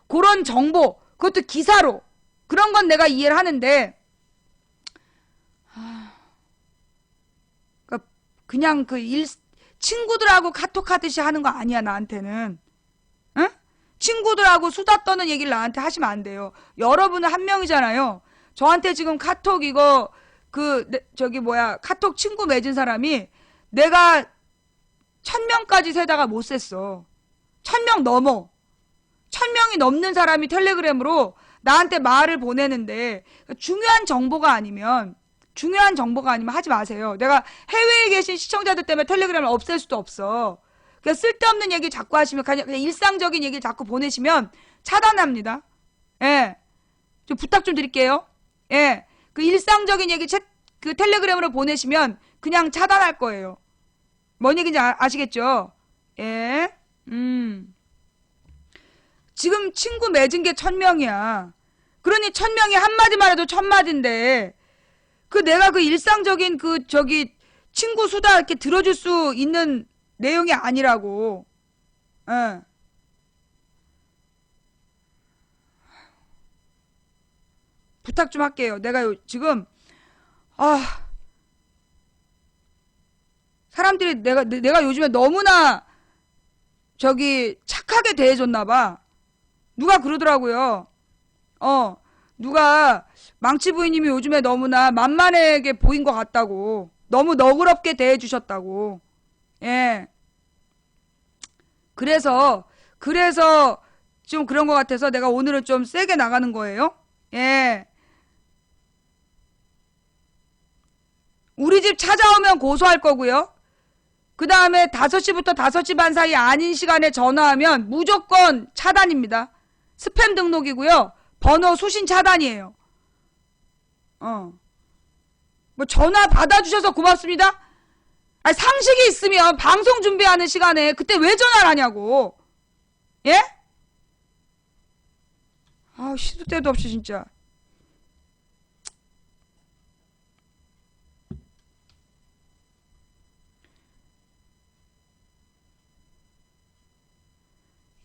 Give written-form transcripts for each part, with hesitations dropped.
그런 정보, 그것도 기사로, 그런 건 내가 이해를 하는데, 그냥 친구들하고 카톡 하듯이 하는 거 아니야, 나한테는. 응? 친구들하고 수다 떠는 얘기를 나한테 하시면 안 돼요. 여러분은 한 명이잖아요. 저한테 지금 카톡 이거, 카톡 친구 맺은 사람이 내가 1000명까지 세다가 못 셌어. 1000명 넘어. 1000명이 넘는 사람이 텔레그램으로 나한테 말을 보내는데, 중요한 정보가 아니면 하지 마세요. 내가 해외에 계신 시청자들 때문에 텔레그램을 없앨 수도 없어. 그냥 쓸데없는 얘기 자꾸 하시면, 그냥 일상적인 얘기를 자꾸 보내시면 차단합니다. 예. 좀 부탁 좀 드릴게요. 예. 그 일상적인 얘기 텔레그램으로 보내시면 그냥 차단할 거예요. 뭔 얘기인지 아시겠죠? 예. 지금 친구 맺은 게 1000명이야. 그러니 1000명이 한마디만 해도 1000마디인데, 내가 일상적인 친구 수다 이렇게 들어줄 수 있는 내용이 아니라고. 예. 부탁 좀 할게요. 내가 지금, 사람들이 내가 요즘에 너무나 착하게 대해줬나봐. 누가 그러더라고요. 누가 망치 부인님이 요즘에 너무나 만만하게 보인 것 같다고. 너무 너그럽게 대해주셨다고. 예. 그래서 좀 그런 것 같아서 내가 오늘은 좀 세게 나가는 거예요. 예. 우리 집 찾아오면 고소할 거고요. 그 다음에 5시부터 5시 반 사이 아닌 시간에 전화하면 무조건 차단입니다. 스팸 등록이고요. 번호 수신 차단이에요. 뭐 전화 받아주셔서 고맙습니다. 아니, 상식이 있으면 방송 준비하는 시간에 그때 왜 전화를 하냐고. 예? 시도 때도 없이 진짜.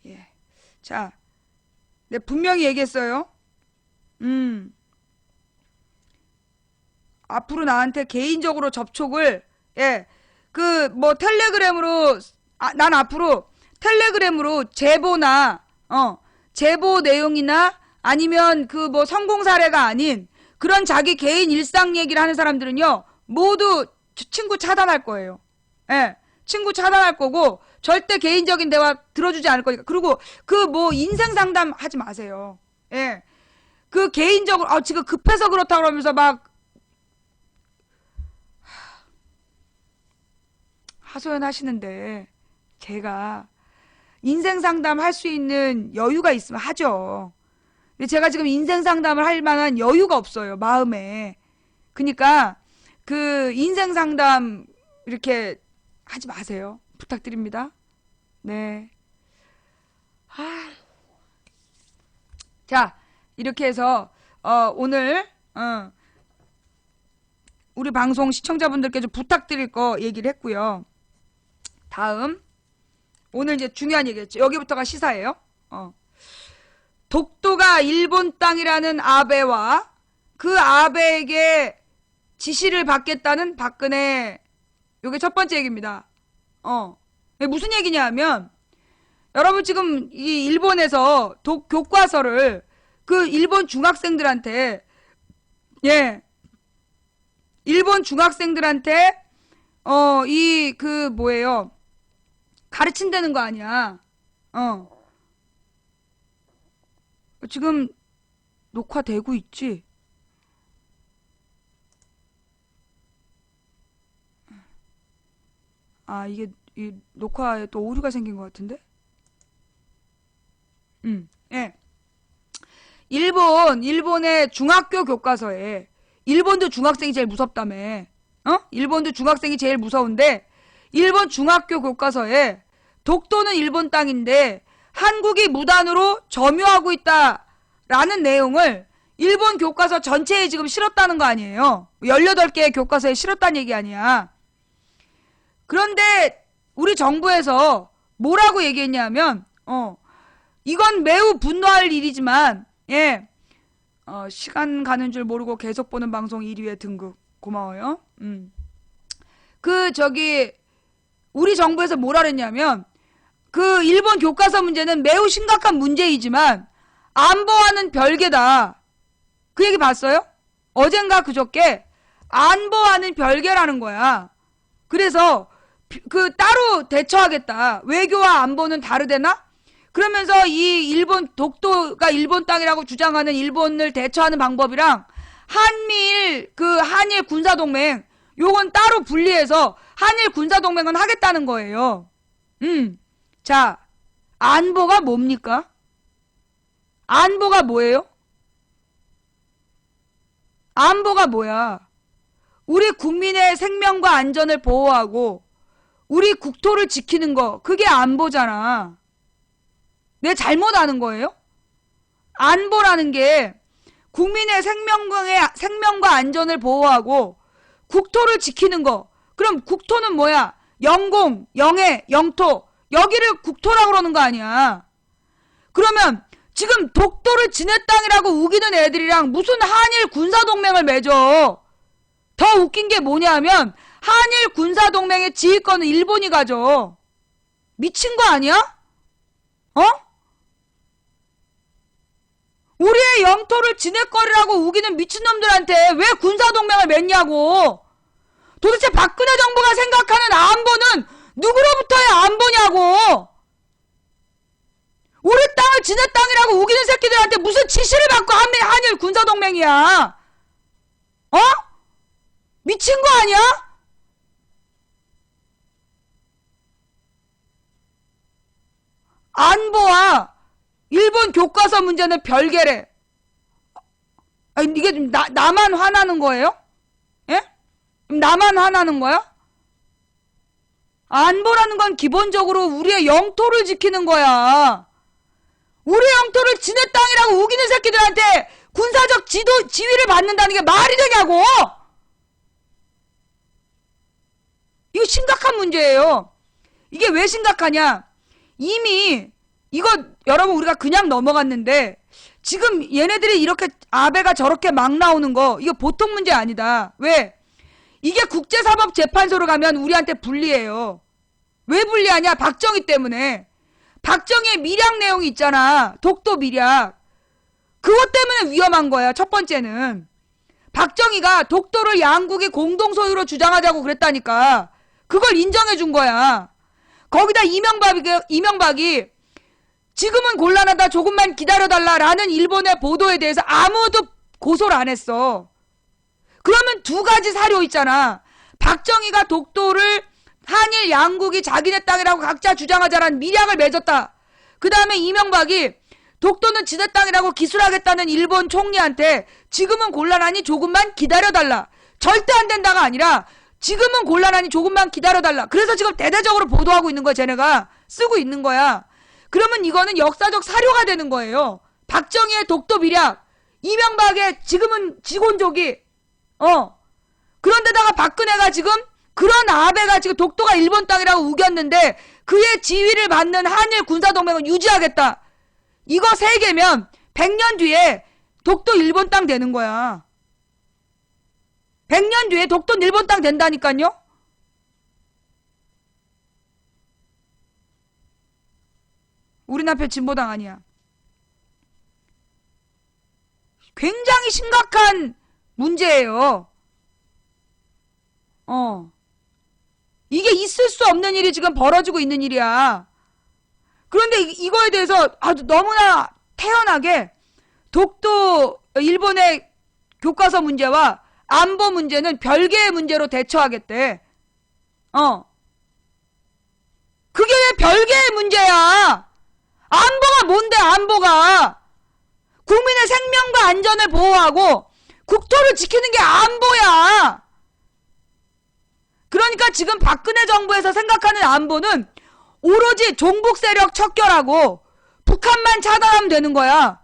예. 자, 내가 분명히 얘기했어요. 앞으로 나한테 개인적으로 접촉을, 예, 텔레그램으로, 난 앞으로 텔레그램으로 제보 내용이나 아니면 성공 사례가 아닌 그런 자기 개인 일상 얘기를 하는 사람들은요, 모두 친구 차단할 거예요. 예, 친구 차단할 거고, 절대 개인적인 대화 들어주지 않을 거니까. 그리고 인생 상담 하지 마세요. 예. 개인적으로, 지금 급해서 그렇다 그러면서 하소연 하시는데, 제가 인생 상담 할 수 있는 여유가 있으면 하죠. 근데 제가 지금 인생 상담을 할 만한 여유가 없어요, 마음에. 그러니까 인생 상담 이렇게 하지 마세요. 부탁드립니다. 네. 자, 이렇게 해서 오늘 우리 방송 시청자분들께 좀 부탁드릴 거 얘기를 했고요. 다음, 오늘 이제 중요한 얘기였죠. 여기부터가 시사예요. 독도가 일본 땅이라는 아베와 그 아베에게 지시를 받겠다는 박근혜. 요게 첫 번째 얘기입니다. 무슨 얘기냐면, 여러분 지금 이 일본에서 교과서를 일본 중학생들한테, 예, 일본 중학생들한테 뭐예요, 가르친다는 거 아니야. 지금 녹화되고 있지? 이게 이 녹화에 또 오류가 생긴 것 같은데? 예. 일본의 중학교 교과서에, 일본도 중학생이 제일 무섭다며. 일본도 중학생이 제일 무서운데, 일본 중학교 교과서에 독도는 일본 땅인데 한국이 무단으로 점유하고 있다라는 내용을 일본 교과서 전체에 지금 실었다는 거 아니에요. 18개의 교과서에 실었다는 얘기 아니야. 그런데 우리 정부에서 뭐라고 얘기했냐면, 이건 매우 분노할 일이지만, 예, 시간 가는 줄 모르고 계속 보는 방송 1위에 등극. 고마워요. 우리 정부에서 뭐라 그랬냐면, 그 일본 교과서 문제는 매우 심각한 문제이지만, 안보와는 별개다. 그 얘기 봤어요? 어젠가 그저께, 안보와는 별개라는 거야. 그래서, 따로 대처하겠다. 외교와 안보는 다르대나? 그러면서 이 일본 독도가 일본 땅이라고 주장하는 일본을 대처하는 방법이랑 한일 군사동맹 요건 따로 분리해서 한일 군사동맹은 하겠다는 거예요. 자, 안보가 뭡니까? 안보가 뭐예요? 안보가 뭐야? 우리 국민의 생명과 안전을 보호하고 우리 국토를 지키는 거 그게 안보잖아. 내 잘못 아는 거예요? 안보라는 게 국민의 생명과 안전을 보호하고 국토를 지키는 거. 그럼 국토는 뭐야? 영공, 영해, 영토. 여기를 국토라고 그러는 거 아니야. 그러면 지금 독도를 지네 땅이라고 우기는 애들이랑 무슨 한일 군사동맹을 맺어. 더 웃긴 게 뭐냐면 한일 군사동맹의 지휘권은 일본이 가져. 미친 거 아니야? 어? 우리의 영토를 지네거리라고 우기는 미친놈들한테 왜 군사동맹을 맺냐고. 도대체 박근혜 정부가 생각하는 안보는 누구로부터의 안보냐고. 우리 땅을 지네 땅이라고 우기는 새끼들한테 무슨 지시를 받고 한일 군사동맹이야. 어? 미친 거 아니야? 안보와 일본 교과서 문제는 별개래. 아니, 이게 좀 나만 화나는 거예요? 예? 나만 화나는 거야? 안보라는 건 기본적으로 우리의 영토를 지키는 거야. 우리 영토를 지네 땅이라고 우기는 새끼들한테 군사적 지휘를 받는다는 게 말이 되냐고! 이거 심각한 문제예요. 이게 왜 심각하냐? 이미 이거 여러분 우리가 그냥 넘어갔는데 지금 얘네들이 이렇게 아베가 저렇게 막 나오는 거 이거 보통 문제 아니다. 왜? 이게 국제사법재판소로 가면 우리한테 불리해요. 왜 불리하냐? 박정희 때문에. 박정희의 밀약 내용이 있잖아. 독도 밀약. 그것 때문에 위험한 거야. 첫 번째는. 박정희가 독도를 양국이 공동소유로 주장하자고 그랬다니까. 그걸 인정해 준 거야. 거기다 이명박이 지금은 곤란하다 조금만 기다려달라라는 일본의 보도에 대해서 아무도 고소를 안 했어. 그러면 두 가지 사료 있잖아. 박정희가 독도를 한일 양국이 자기네 땅이라고 각자 주장하자라는 밀약을 맺었다. 그 다음에 이명박이 독도는 지네 땅이라고 기술하겠다는 일본 총리한테 지금은 곤란하니 조금만 기다려달라. 절대 안 된다가 아니라 지금은 곤란하니 조금만 기다려달라. 그래서 지금 대대적으로 보도하고 있는 거야. 쟤네가 쓰고 있는 거야. 그러면 이거는 역사적 사료가 되는 거예요. 박정희의 독도 밀약, 이명박의 지금은 직원족이 그런데다가 박근혜가 지금 그런 아베가 지금 독도가 일본 땅이라고 우겼는데 그의 지휘를 받는 한일 군사동맹을 유지하겠다. 이거 세 개면 100년 뒤에 독도 일본 땅 되는 거야. 100년 뒤에 독도는 일본 땅 된다니까요. 우리 남편 진보당 아니야. 굉장히 심각한 문제예요. 이게 있을 수 없는 일이 지금 벌어지고 있는 일이야. 그런데 이거에 대해서 아주 너무나 태연하게 독도 일본의 교과서 문제와 안보 문제는 별개의 문제로 대처하겠대. 그게 왜 별개의 문제야? 안보가 뭔데 안보가? 국민의 생명과 안전을 보호하고 국토를 지키는 게 안보야. 그러니까 지금 박근혜 정부에서 생각하는 안보는 오로지 종북 세력 척결하고 북한만 차단하면 되는 거야.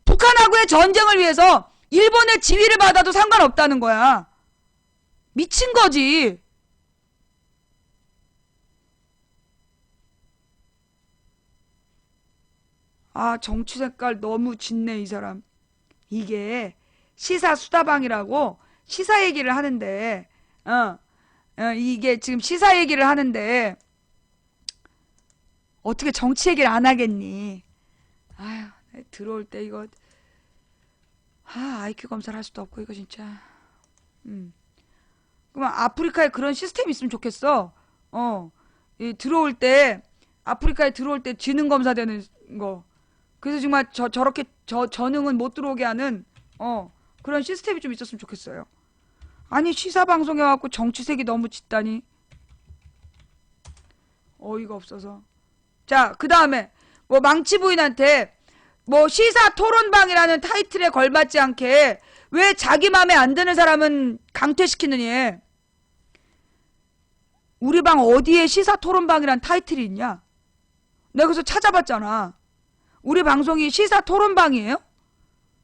북한하고의 전쟁을 위해서 일본의 지휘를 받아도 상관없다는 거야. 미친 거지. 아, 정치 색깔 너무 짙네, 이 사람. 이게 시사 수다방이라고 시사 얘기를 하는데, 이게 지금 시사 얘기를 하는데, 어떻게 정치 얘기를 안 하겠니? 아휴, 들어올 때 이거, IQ 검사를 할 수도 없고, 이거 진짜. 그러면 아프리카에 그런 시스템이 있으면 좋겠어. 들어올 때, 아프리카에 들어올 때 지능 검사되는 거. 그래서 정말 저렇게 저능은 못 들어오게 하는, 그런 시스템이 좀 있었으면 좋겠어요. 아니, 시사방송에 와갖고 정치색이 너무 짙다니. 어이가 없어서. 자, 그 다음에, 뭐, 망치 부인한테, 뭐, 시사 토론방이라는 타이틀에 걸맞지 않게, 왜 자기 맘에 안 드는 사람은 강퇴시키느니? 우리 방 어디에 시사 토론방이란 타이틀이 있냐? 내가 그래서 찾아봤잖아. 우리 방송이 시사 토론방이에요?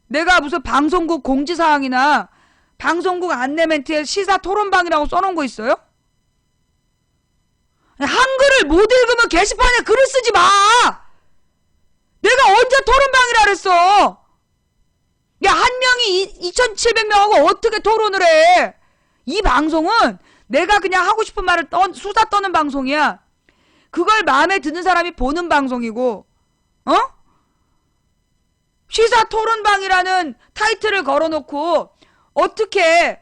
내가 무슨 방송국 공지사항이나 방송국 안내 멘트에 시사 토론방이라고 써놓은 거 있어요? 한글을 못 읽으면 게시판에 글을 쓰지 마! 내가 언제 토론방이라 그랬어? 야, 한 명이 2,700명하고 어떻게 토론을 해? 이 방송은 내가 그냥 하고 싶은 말을 수다 떠는 방송이야. 그걸 마음에 드는 사람이 보는 방송이고, 시사 토론방이라는 타이틀을 걸어놓고, 어떻게,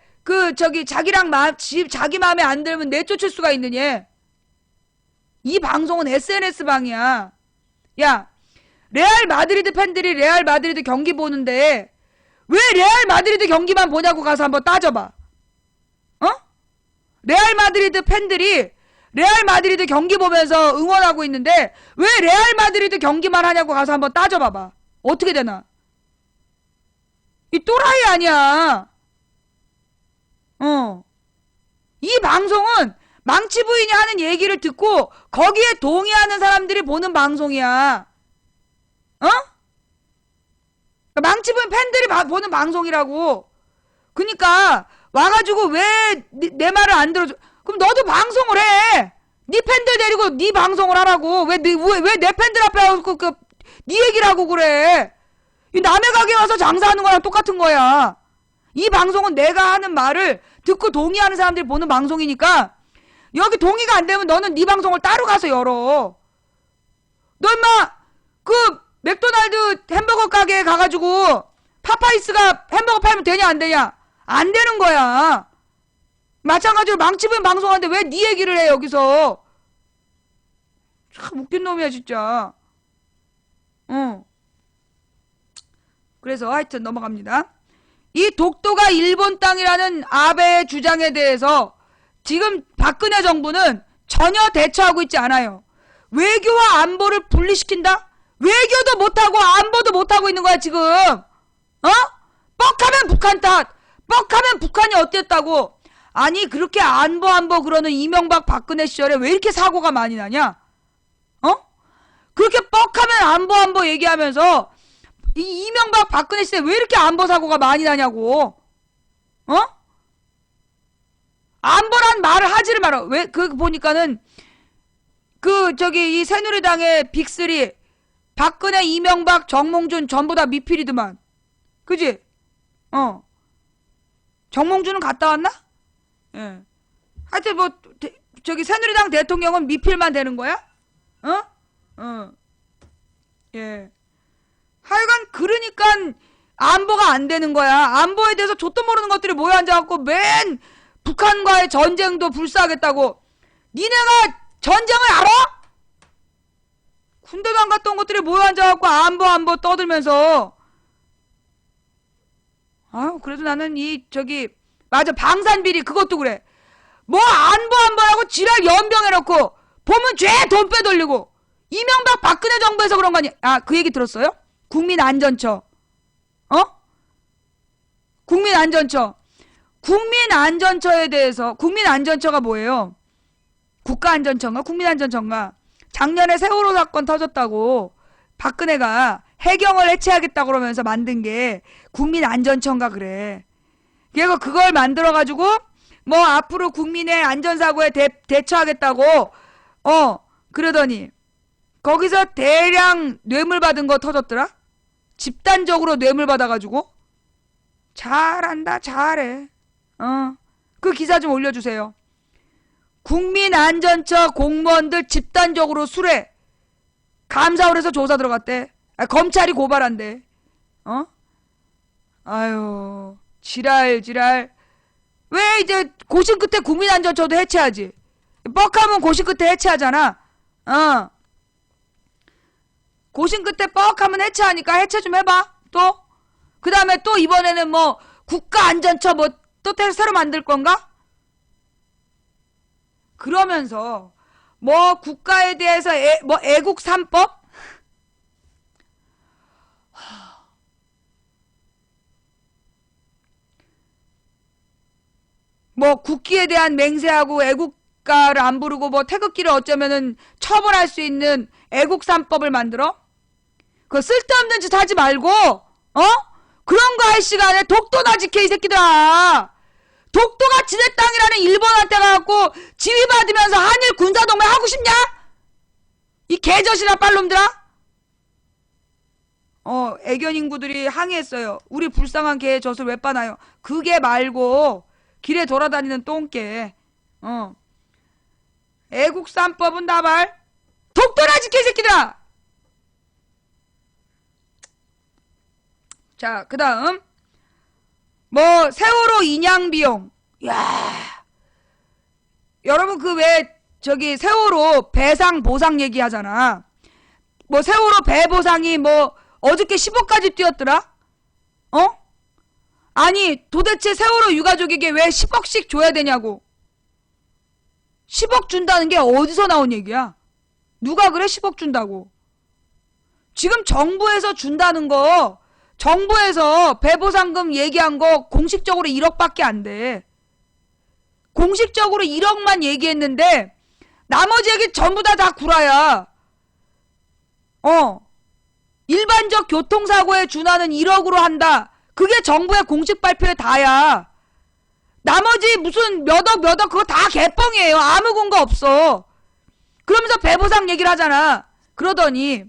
자기 마음에 안 들면 내쫓을 수가 있느냐? 이 방송은 SNS방이야. 야, 레알 마드리드 팬들이 레알 마드리드 경기 보는데, 왜 레알 마드리드 경기만 보냐고 가서 한번 따져봐. 레알 마드리드 팬들이 레알 마드리드 경기 보면서 응원하고 있는데 왜 레알 마드리드 경기만 하냐고 가서 한번 따져봐봐. 어떻게 되나? 이 또라이 아니야. 이 방송은 망치 부인이 하는 얘기를 듣고 거기에 동의하는 사람들이 보는 방송이야. 망치 부인 팬들이 보는 방송이라고. 그니까 와가지고 왜 내 말을 안 들어줘? 그럼 너도 방송을 해. 네 팬들 데리고 네 방송을 하라고. 왜 내 팬들 앞에 와서 네 얘기를 하고 그래? 이 남의 가게 와서 장사하는 거랑 똑같은 거야. 이 방송은 내가 하는 말을 듣고 동의하는 사람들이 보는 방송이니까 여기 동의가 안 되면 너는 네 방송을 따로 가서 열어. 너 인마 맥도날드 햄버거 가게에 가가지고 파파이스가 햄버거 팔면 되냐 안 되냐? 안 되는 거야. 마찬가지로 망치부인 방송하는데 왜 네 얘기를 해 여기서. 참 웃긴 놈이야 진짜. 그래서 하여튼 넘어갑니다. 이 독도가 일본 땅이라는 아베의 주장에 대해서 지금 박근혜 정부는 전혀 대처하고 있지 않아요. 외교와 안보를 분리시킨다? 외교도 못하고 안보도 못하고 있는 거야 지금. 뻑하면 북한 탓. 뻑하면 북한이 어땠다고. 아니 그렇게 안보 그러는 이명박 박근혜 시절에 왜 이렇게 사고가 많이 나냐? 그렇게 뻑하면 안보 얘기하면서 이 이명박 박근혜 시대에 왜 이렇게 안보 사고가 많이 나냐고. 안보란 말을 하지를 말아. 왜 보니까는 이 새누리당의 빅3 박근혜, 이명박, 정몽준 전부 다 미필이더만. 그지? 정몽준은 갔다 왔나? 예. 하여튼 새누리당 대통령은 미필만 되는 거야? 예. 하여간 그러니까 안보가 안 되는 거야. 안보에 대해서 좆도 모르는 것들이 모여 앉아갖고 맨 북한과의 전쟁도 불사하겠다고. 니네가 전쟁을 알아? 군대도 안 갔던 것들이 모여 앉아갖고 안보 떠들면서. 그래도 나는 맞아, 방산비리 그것도 그래. 뭐 안보라고 지랄 연병해놓고 보면 죄 돈 빼돌리고. 이명박 박근혜 정부에서 그런 거 아니야? 그 얘기 들었어요? 국민안전처. 국민안전처. 국민안전처에 대해서, 국민안전처가 뭐예요? 국가안전처인가? 국민안전처인가? 작년에 세월호 사건 터졌다고 박근혜가 해경을 해체하겠다고 그러면서 만든 게 국민안전처인가 그래. 그래서 그걸 만들어가지고 뭐 앞으로 국민의 안전사고에 대처하겠다고 그러더니 거기서 대량 뇌물 받은 거 터졌더라? 집단적으로 뇌물 받아가지고. 잘한다, 잘해. 그 기사 좀 올려주세요. 국민안전처 공무원들 집단적으로 수뢰. 감사원에서 조사 들어갔대. 검찰이 고발한대. 아유, 지랄. 왜 이제 고심 끝에 국민안전처도 해체하지? 뻑하면 고심 끝에 해체하잖아. 고심 끝에 뻑하면 해체하니까 해체 좀 해봐. 또? 그 다음에 또 이번에는 뭐 국가안전처 뭐 또 새로 만들 건가? 그러면서 뭐 국가에 대해서 뭐 애국 3법? 뭐 국기에 대한 맹세하고 애국가를 안 부르고 뭐 태극기를 어쩌면은 처벌할 수 있는 애국 3법을 만들어? 그거 쓸데없는 짓 하지 말고 그런 거 할 시간에 독도나 지켜 이 새끼들아. 독도가 지네 땅이라는 일본한테 가갖고 지휘받으면서 한일 군사동맹 하고 싶냐? 이 개젖이나 빨놈들아. 애견 인구들이 항의했어요. 우리 불쌍한 개의 젖을 왜 빠나요? 그게 말고 길에 돌아다니는 똥개. 애국 3법은 나발. 독도나 지켜 이 새끼들아. 자, 그 다음 뭐 세월호 인양 비용. 야, 여러분 그 왜 저기 세월호 배상 보상 얘기하잖아. 뭐 세월호 배 보상이 뭐 어저께 10억까지 뛰었더라. 아니 도대체 세월호 유가족에게 왜 10억씩 줘야 되냐고. 10억 준다는 게 어디서 나온 얘기야? 누가 그래 10억 준다고. 지금 정부에서 준다는 거, 정부에서 배보상금 얘기한 거 공식적으로 1억밖에 안 돼. 공식적으로 1억만 얘기했는데 나머지 얘기 전부 다 구라야. 일반적 교통사고에 준하는 1억으로 한다. 그게 정부의 공식 발표에 다야. 나머지 무슨 몇 억 그거 다 개뻥이에요. 아무 근거 없어. 그러면서 배보상 얘기를 하잖아. 그러더니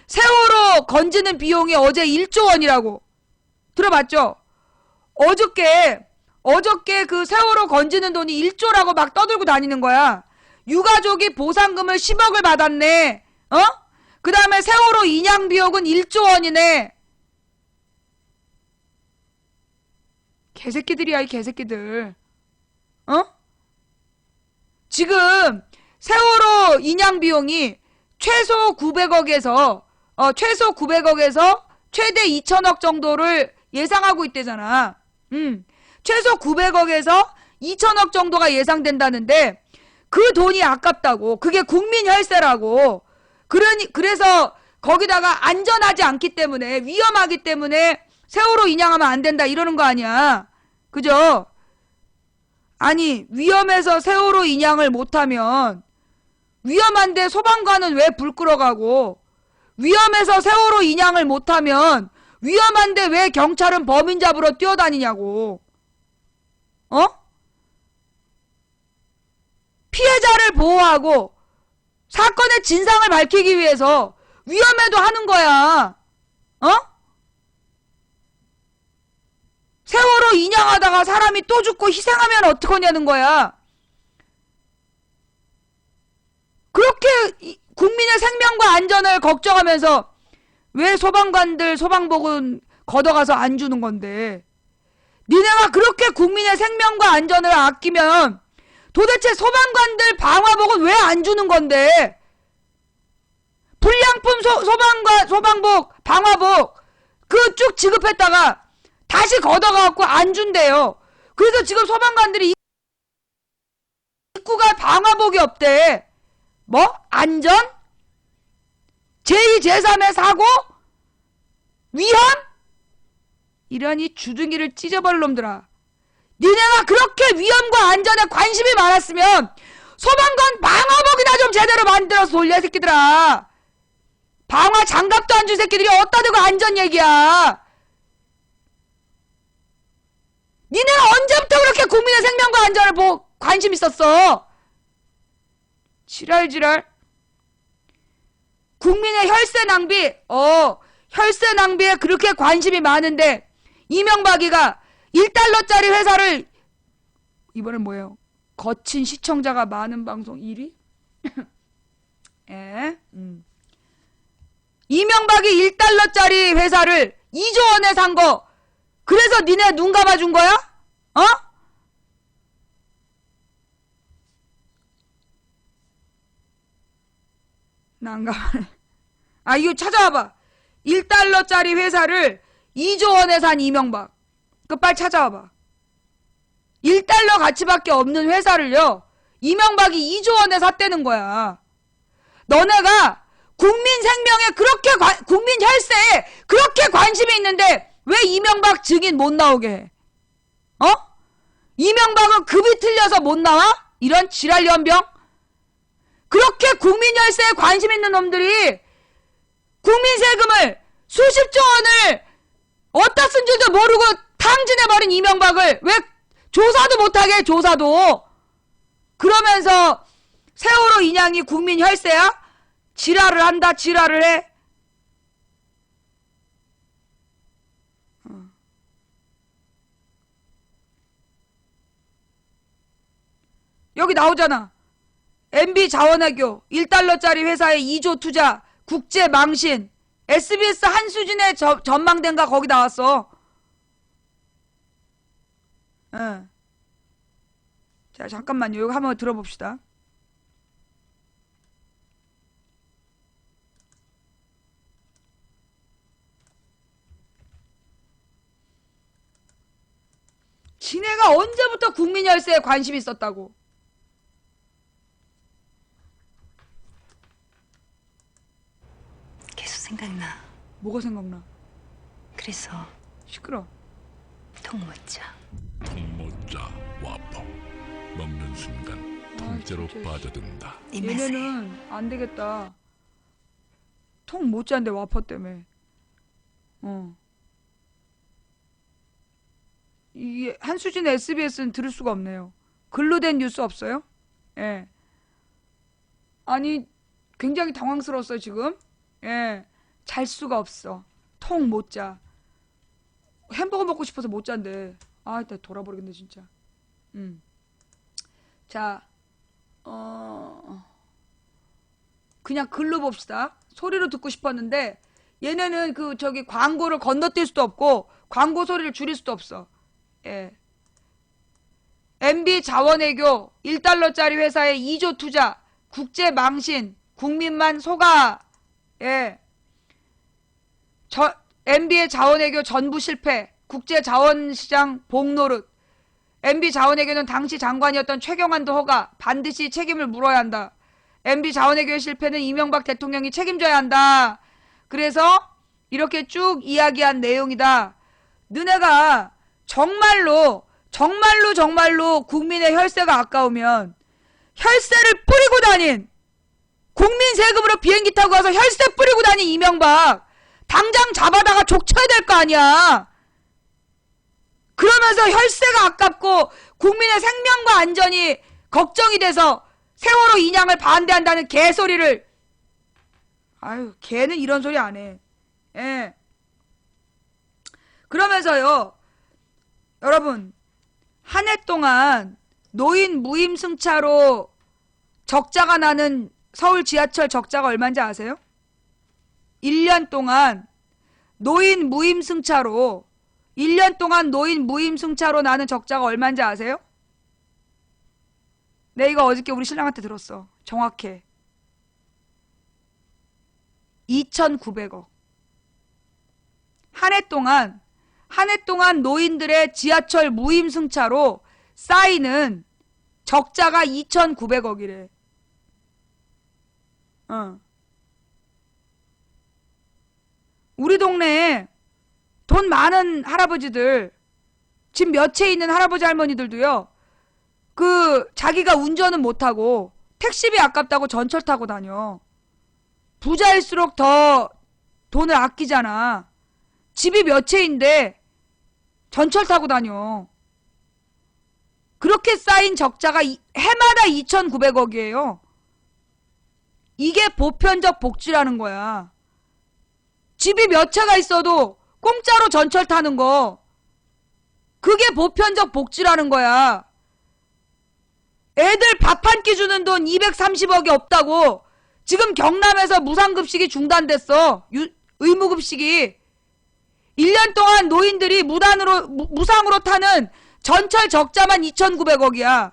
세월호 건지는 비용이 어제 1조 원이라고. 들어봤죠? 어저께 그 세월호 건지는 돈이 1조라고 막 떠들고 다니는 거야. 유가족이 보상금을 10억을 받았네. 그 다음에 세월호 인양 비용은 1조 원이네. 개새끼들이야 이 개새끼들. 지금 세월호 인양 비용이 최소 900억에서 최대 2천억 정도를 예상하고 있대잖아. 최소 900억에서 2천억 정도가 예상된다는데 그 돈이 아깝다고. 그게 국민 혈세라고. 그래서 거기다가 안전하지 않기 때문에, 위험하기 때문에 세월호 인양하면 안 된다 이러는 거 아니야. 그죠? 아니 위험해서 세월호 인양을 못하면 위험한데 소방관은 왜 불 끌어가고, 위험해서 세월호 인양을 못하면 위험한데 왜 경찰은 범인 잡으러 뛰어다니냐고. 피해자를 보호하고 사건의 진상을 밝히기 위해서 위험해도 하는 거야. 세월호 인양하다가 사람이 또 죽고 희생하면 어떡하냐는 거야. 그렇게 국민의 생명과 안전을 걱정하면서 왜 소방관들 소방복은 걷어가서 안 주는 건데. 니네가 그렇게 국민의 생명과 안전을 아끼면 도대체 소방관들 방화복은 왜 안 주는 건데. 불량품 소방복 방화복 그 쭉 지급했다가 다시 걷어가갖고 안 준대요. 그래서 지금 소방관들이 입구가 방화복이 없대. 뭐? 안전? 제2, 제3의 사고? 위험? 이러니 주둥이를 찢어버릴 놈들아. 니네가 그렇게 위험과 안전에 관심이 많았으면 소방관 방화복이나 좀 제대로 만들어서 돌려 이 새끼들아. 방화 장갑도 안 준 새끼들이 어디다 대고 안전 얘기야. 니네가 언제부터 그렇게 국민의 생명과 안전을 관심 있었어? 지랄. 국민의 혈세 낭비, 혈세 낭비에 그렇게 관심이 많은데 이명박이가 1달러짜리 회사를 이번엔 뭐예요? 거친 시청자가 많은 방송 1위? 예. 이명박이 1달러짜리 회사를 2조 원에 산 거 그래서 니네 눈 감아준 거야? 어? 난감하네. 아, 이거 찾아와봐. 1달러짜리 회사를 2조 원에 산 이명박. 그 빨리 찾아와봐. 1달러 가치밖에 없는 회사를요, 이명박이 2조 원에 샀다는 거야. 너네가 국민 생명에 그렇게 국민 혈세에 그렇게 관심이 있는데 왜 이명박 증인 못 나오게 해? 이명박은 급이 틀려서 못 나와? 이런 지랄 연병? 그렇게 국민 혈세에 관심 있는 놈들이 국민 세금을 수십조 원을 어디다 쓴 줄도 모르고 탕진해버린 이명박을 왜 조사도 못하게 해, 조사도. 그러면서 세월호 인양이 국민 혈세야? 지랄을 한다, 지랄을 해. 여기 나오잖아. MB 자원외교 1달러짜리 회사에 2조 투자 국제 망신 SBS 한수진의 전망대인가 거기 나왔어. 자, 잠깐만요. 이거 한번 들어봅시다. 지네가 언제부터 국민 혈세에 관심이 있었다고. 계속 생각나. 뭐가 생각나? 그래서 시끄러. 통 못 자. 통모짜 와퍼 먹는 순간 통째로 진짜. 빠져든다. 이 맛에 얘네는 안 되겠다. 통 못 잔대 와퍼 때문에. 이게 한수진 SBS는 들을 수가 없네요. 글로 된 뉴스 없어요? 예. 아니 굉장히 당황스러웠어요 지금. 예. 잘 수가 없어. 통 못 자. 햄버거 먹고 싶어서 못 잔대. 아, 나 돌아버리겠네 진짜. 자, 그냥 글로 봅시다. 소리로 듣고 싶었는데 얘네는 그 저기 광고를 건너뛸 수도 없고 광고 소리를 줄일 수도 없어. 예. MB 자원외교 1달러짜리 회사에 2조 투자 국제 망신 국민만 속아. 예. MB의 자원외교 전부 실패 국제 자원시장 복노릇. MB 자원외교는 당시 장관이었던 최경환도 허가 반드시 책임을 물어야 한다. MB 자원외교의 실패는 이명박 대통령이 책임져야 한다. 그래서 이렇게 쭉 이야기한 내용이다. 너네가 정말로 국민의 혈세가 아까우면 혈세를 뿌리고 다닌 국민 세금으로 비행기 타고 가서 혈세 뿌리고 다닌 이명박 당장 잡아다가 족쳐야 될 거 아니야. 그러면서 혈세가 아깝고 국민의 생명과 안전이 걱정이 돼서 세월호 인양을 반대한다는 개소리를. 아유, 걔는 이런 소리 안 해. 예. 그러면서요, 여러분, 한 해 동안 노인 무임승차로 적자가 나는 서울 지하철 적자가 얼마인지 아세요? 1년 동안 노인 무임승차로 1년 동안 노인 무임승차로 나는 적자가 얼마인지 아세요? 네, 이거 어저께 우리 신랑한테 들었어. 정확해. 2,900억. 한 해 동안 노인들의 지하철 무임승차로 쌓이는 적자가 2,900억이래. 우리 동네에 돈 많은 할아버지들, 집 몇 채 있는 할아버지 할머니들도요, 자기가 운전은 못하고 택시비 아깝다고 전철 타고 다녀. 부자일수록 더 돈을 아끼잖아. 집이 몇 채인데 전철 타고 다녀. 그렇게 쌓인 적자가 해마다 2,900억이에요. 이게 보편적 복지라는 거야. 집이 몇 채가 있어도 공짜로 전철 타는 거. 그게 보편적 복지라는 거야. 애들 밥 한 끼 주는 돈 230억이 없다고 지금 경남에서 무상급식이 중단됐어. 의무급식이. 1년 동안 노인들이 무상으로 타는 전철 적자만 2,900억이야.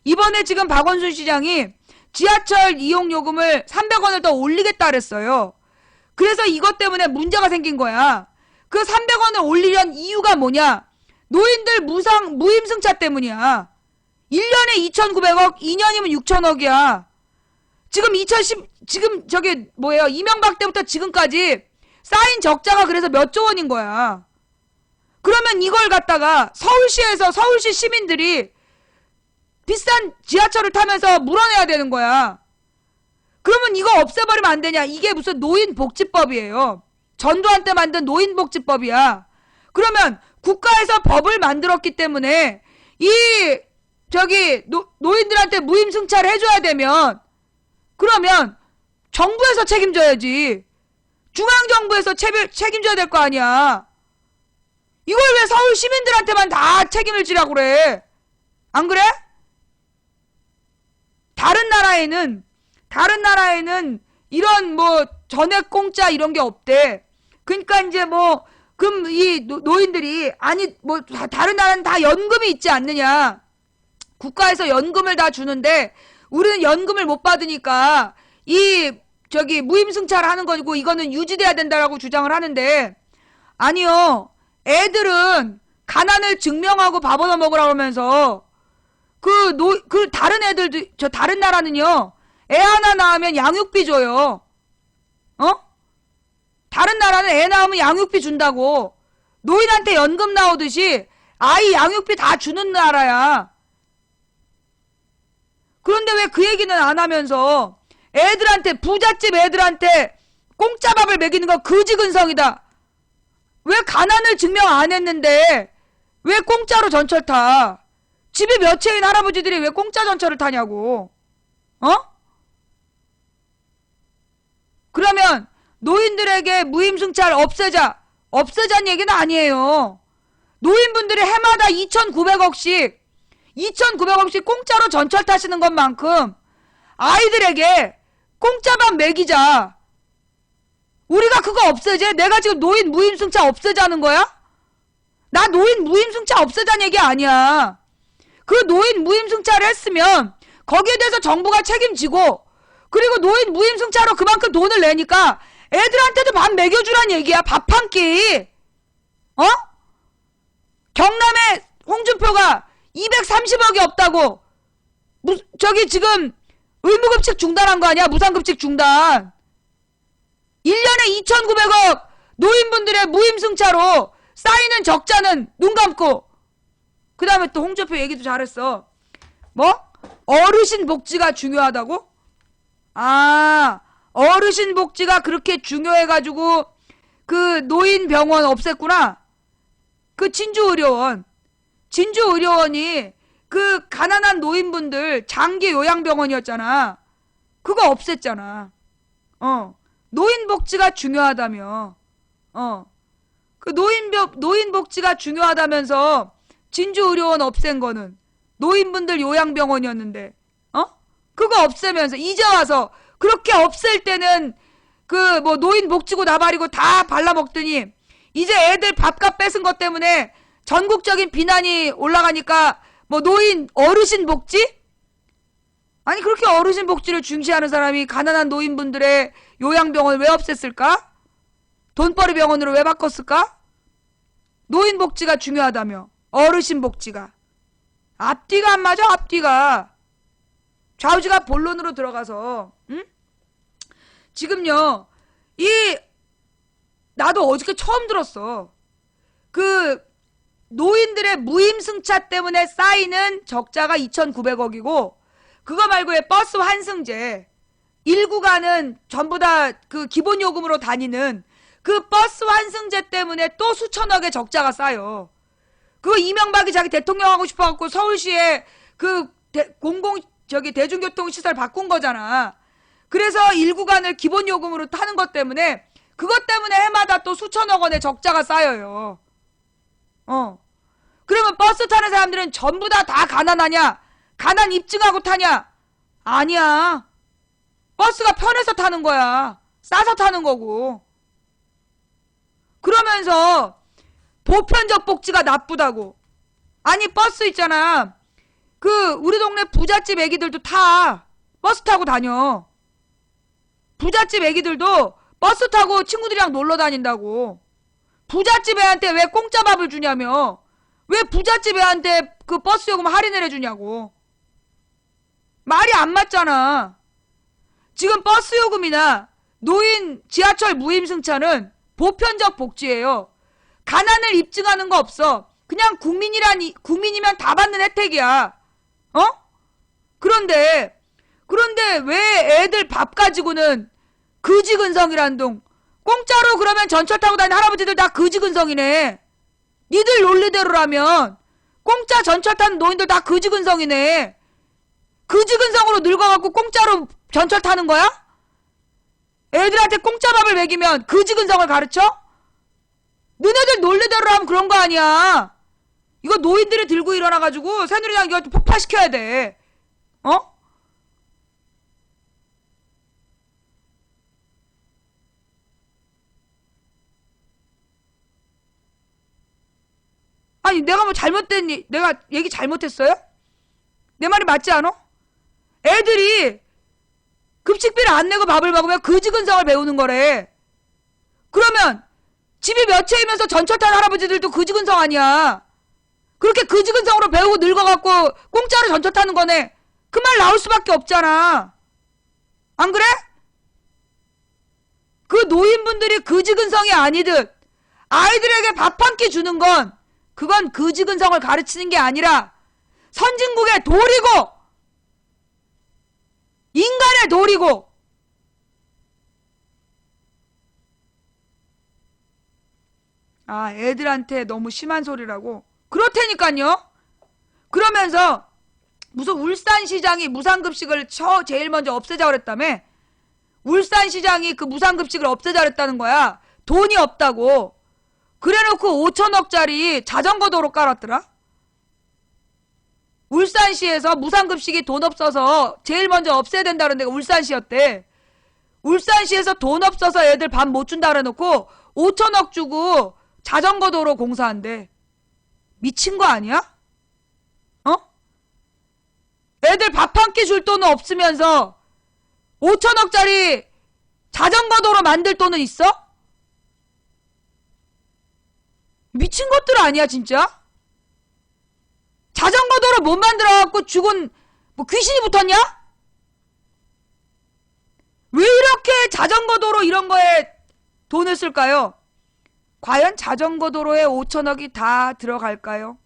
이번에 지금 박원순 시장이 지하철 이용 요금을 300원을 더 올리겠다 그랬어요. 그래서 이것 때문에 문제가 생긴 거야. 그 300원을 올리려는 이유가 뭐냐? 노인들 무임승차 때문이야. 1년에 2,900억, 2년이면 6,000억이야. 지금 이명박 때부터 지금까지 쌓인 적자가 그래서 몇 조 원인 거야. 그러면 이걸 갖다가 서울시에서 서울시 시민들이 비싼 지하철을 타면서 물어내야 되는 거야. 그러면 이거 없애버리면 안 되냐? 이게 무슨 노인복지법이에요. 전두환 때 만든 노인복지법이야. 그러면 국가에서 법을 만들었기 때문에 노인들한테 무임승차를 해줘야 되면 그러면 정부에서 책임져야지. 중앙정부에서 책임져야 될 거 아니야. 이걸 왜 서울 시민들한테만 다 책임을 지라고 그래? 안 그래? 다른 나라에는 이런 전액 공짜 이런 게 없대. 그러니까 이제 그럼 이 노인들이 다른 나라는 다 연금이 있지 않느냐. 국가에서 연금을 다 주는데 우리는 연금을 못 받으니까 무임승차를 하는 거고 이거는 유지돼야 된다라고 주장을 하는데 아니요. 애들은 가난을 증명하고 밥 얻어 먹으라고 하면서 다른 나라는요. 애 하나 낳으면 양육비 줘요. 다른 나라는 애 낳으면 양육비 준다고. 노인한테 연금 나오듯이 아이 양육비 다 주는 나라야. 그런데 왜 그 얘기는 안 하면서 부잣집 애들한테 공짜 밥을 먹이는 거 그지근성이다. 왜 가난을 증명 안 했는데 왜 공짜로 전철 타? 집에 몇 채인 할아버지들이 왜 공짜 전철을 타냐고. 그러면 노인들에게 무임승차를 없애자는 얘기는 아니에요. 노인분들이 해마다 2,900억씩 공짜로 전철 타시는 것만큼 아이들에게 공짜만 먹이자. 우리가 그거 없애지? 내가 지금 노인 무임승차 없애자는 거야? 나 노인 무임승차 없애자는 얘기 아니야. 그 노인 무임승차를 했으면 거기에 대해서 정부가 책임지고 그리고 노인 무임승차로 그만큼 돈을 내니까 애들한테도 밥 먹여주란 얘기야. 밥 한 끼. 경남에 홍준표가 230억이 없다고 지금 의무급식 중단한 거 아니야? 무상급식 중단. 1년에 2,900억 노인분들의 무임승차로 쌓이는 적자는 눈 감고. 그 다음에 또 홍준표 얘기도 잘했어. 어르신 복지가 중요하다고? 어르신 복지가 그렇게 중요해가지고 그 노인병원 없앴구나. 그 진주의료원이 그 가난한 노인분들 장기 요양병원이었잖아. 그거 없앴잖아. 노인복지가 중요하다며. 그 노인복지가 중요하다면서 진주의료원 없앤 거는 노인분들 요양병원이었는데, 그거 없애면서 이제 와서 그렇게 없앨 때는 노인복지고 나발이고 다 발라먹더니 이제 애들 밥값 뺏은 것 때문에 전국적인 비난이 올라가니까 어르신 복지? 아니 그렇게 어르신 복지를 중시하는 사람이 가난한 노인분들의 요양병원을 왜 없앴을까? 돈벌이 병원으로 왜 바꿨을까? 노인복지가 중요하다며. 어르신 복지가. 앞뒤가 안 맞아. 앞뒤가. 좌우지가 본론으로 들어가서 지금요 나도 어저께 처음 들었어. 그 노인들의 무임승차 때문에 쌓이는 적자가 2,900억이고 그거 말고 버스 환승제 1구간은 전부 다 그 기본요금으로 다니는 그 버스 환승제 때문에 또 수천억의 적자가 쌓여. 그거 이명박이 자기 대통령 하고 싶어갖고 서울시에 대중교통시설 바꾼 거잖아. 그래서 일구간을 기본 요금으로 타는 것 때문에 그것 때문에 해마다 또 수천억 원의 적자가 쌓여요. 그러면 버스 타는 사람들은 전부 다 가난하냐? 가난 입증하고 타냐? 아니야. 버스가 편해서 타는 거야. 싸서 타는 거고. 그러면서 보편적 복지가 나쁘다고. 아니 버스 있잖아. 우리 동네 부잣집 애기들도 타. 버스 타고 다녀. 부잣집 애기들도 버스 타고 친구들이랑 놀러 다닌다고. 부잣집 애한테 왜 공짜 밥을 주냐며. 왜 부잣집 애한테 그 버스 요금 할인을 해주냐고. 말이 안 맞잖아. 지금 버스 요금이나 노인 지하철 무임승차는 보편적 복지예요. 가난을 입증하는 거 없어. 그냥 국민이면 다 받는 혜택이야. 그런데 왜 애들 밥 가지고는 그지근성이란 동. 공짜로 그러면 전철 타고 다니는 할아버지들 다 그지근성이네. 니들 논리대로라면 공짜 전철 타는 노인들 다 그지근성이네. 그지근성으로 늙어갖고 공짜로 전철 타는 거야? 애들한테 공짜 밥을 먹이면 그지근성을 가르쳐? 너네들 논리대로 하면 그런 거 아니야. 이거 노인들이 들고 일어나가지고 새누리당 이거 폭파시켜야 돼. 아니 내가 뭐 잘못됐니? 내가 얘기 잘못했어요? 내 말이 맞지 않아? 애들이 급식비를 안 내고 밥을 먹으면 그지근성을 배우는 거래. 그러면 집이 몇 채이면서 전철 탄 할아버지들도 그지근성 아니야. 그렇게 그지근성으로 배우고 늙어갖고 공짜로 전철 타는 거네. 그 말 나올 수밖에 없잖아. 안 그래? 그 노인분들이 그지근성이 아니듯 아이들에게 밥 한 끼 주는 건 그건 그지근성을 가르치는 게 아니라 선진국의 도리고 인간의 도리고. 아, 애들한테 너무 심한 소리라고. 그렇다니까요. 그러면서 무슨 울산시장이 무상급식을 제일 먼저 없애자 그랬다며. 울산시장이 그 무상급식을 없애자 그랬다는 거야. 돈이 없다고. 그래놓고 5천억짜리 자전거 도로 깔았더라. 울산시에서 무상급식이 돈 없어서 제일 먼저 없애야 된다는 데가 울산시였대. 울산시에서 돈 없어서 애들 밥 못 준다 그래놓고 5천억 주고 자전거 도로 공사한대. 미친 거 아니야? 애들 밥 한 끼 줄 돈은 없으면서 5천억짜리 자전거 도로 만들 돈은 있어? 미친 것들 아니야 진짜? 자전거 도로 못 만들어갖고 죽은 뭐 귀신이 붙었냐? 왜 이렇게 자전거 도로 이런 거에 돈을 쓸까요? 과연 자전거 도로에 5천억이 다 들어갈까요?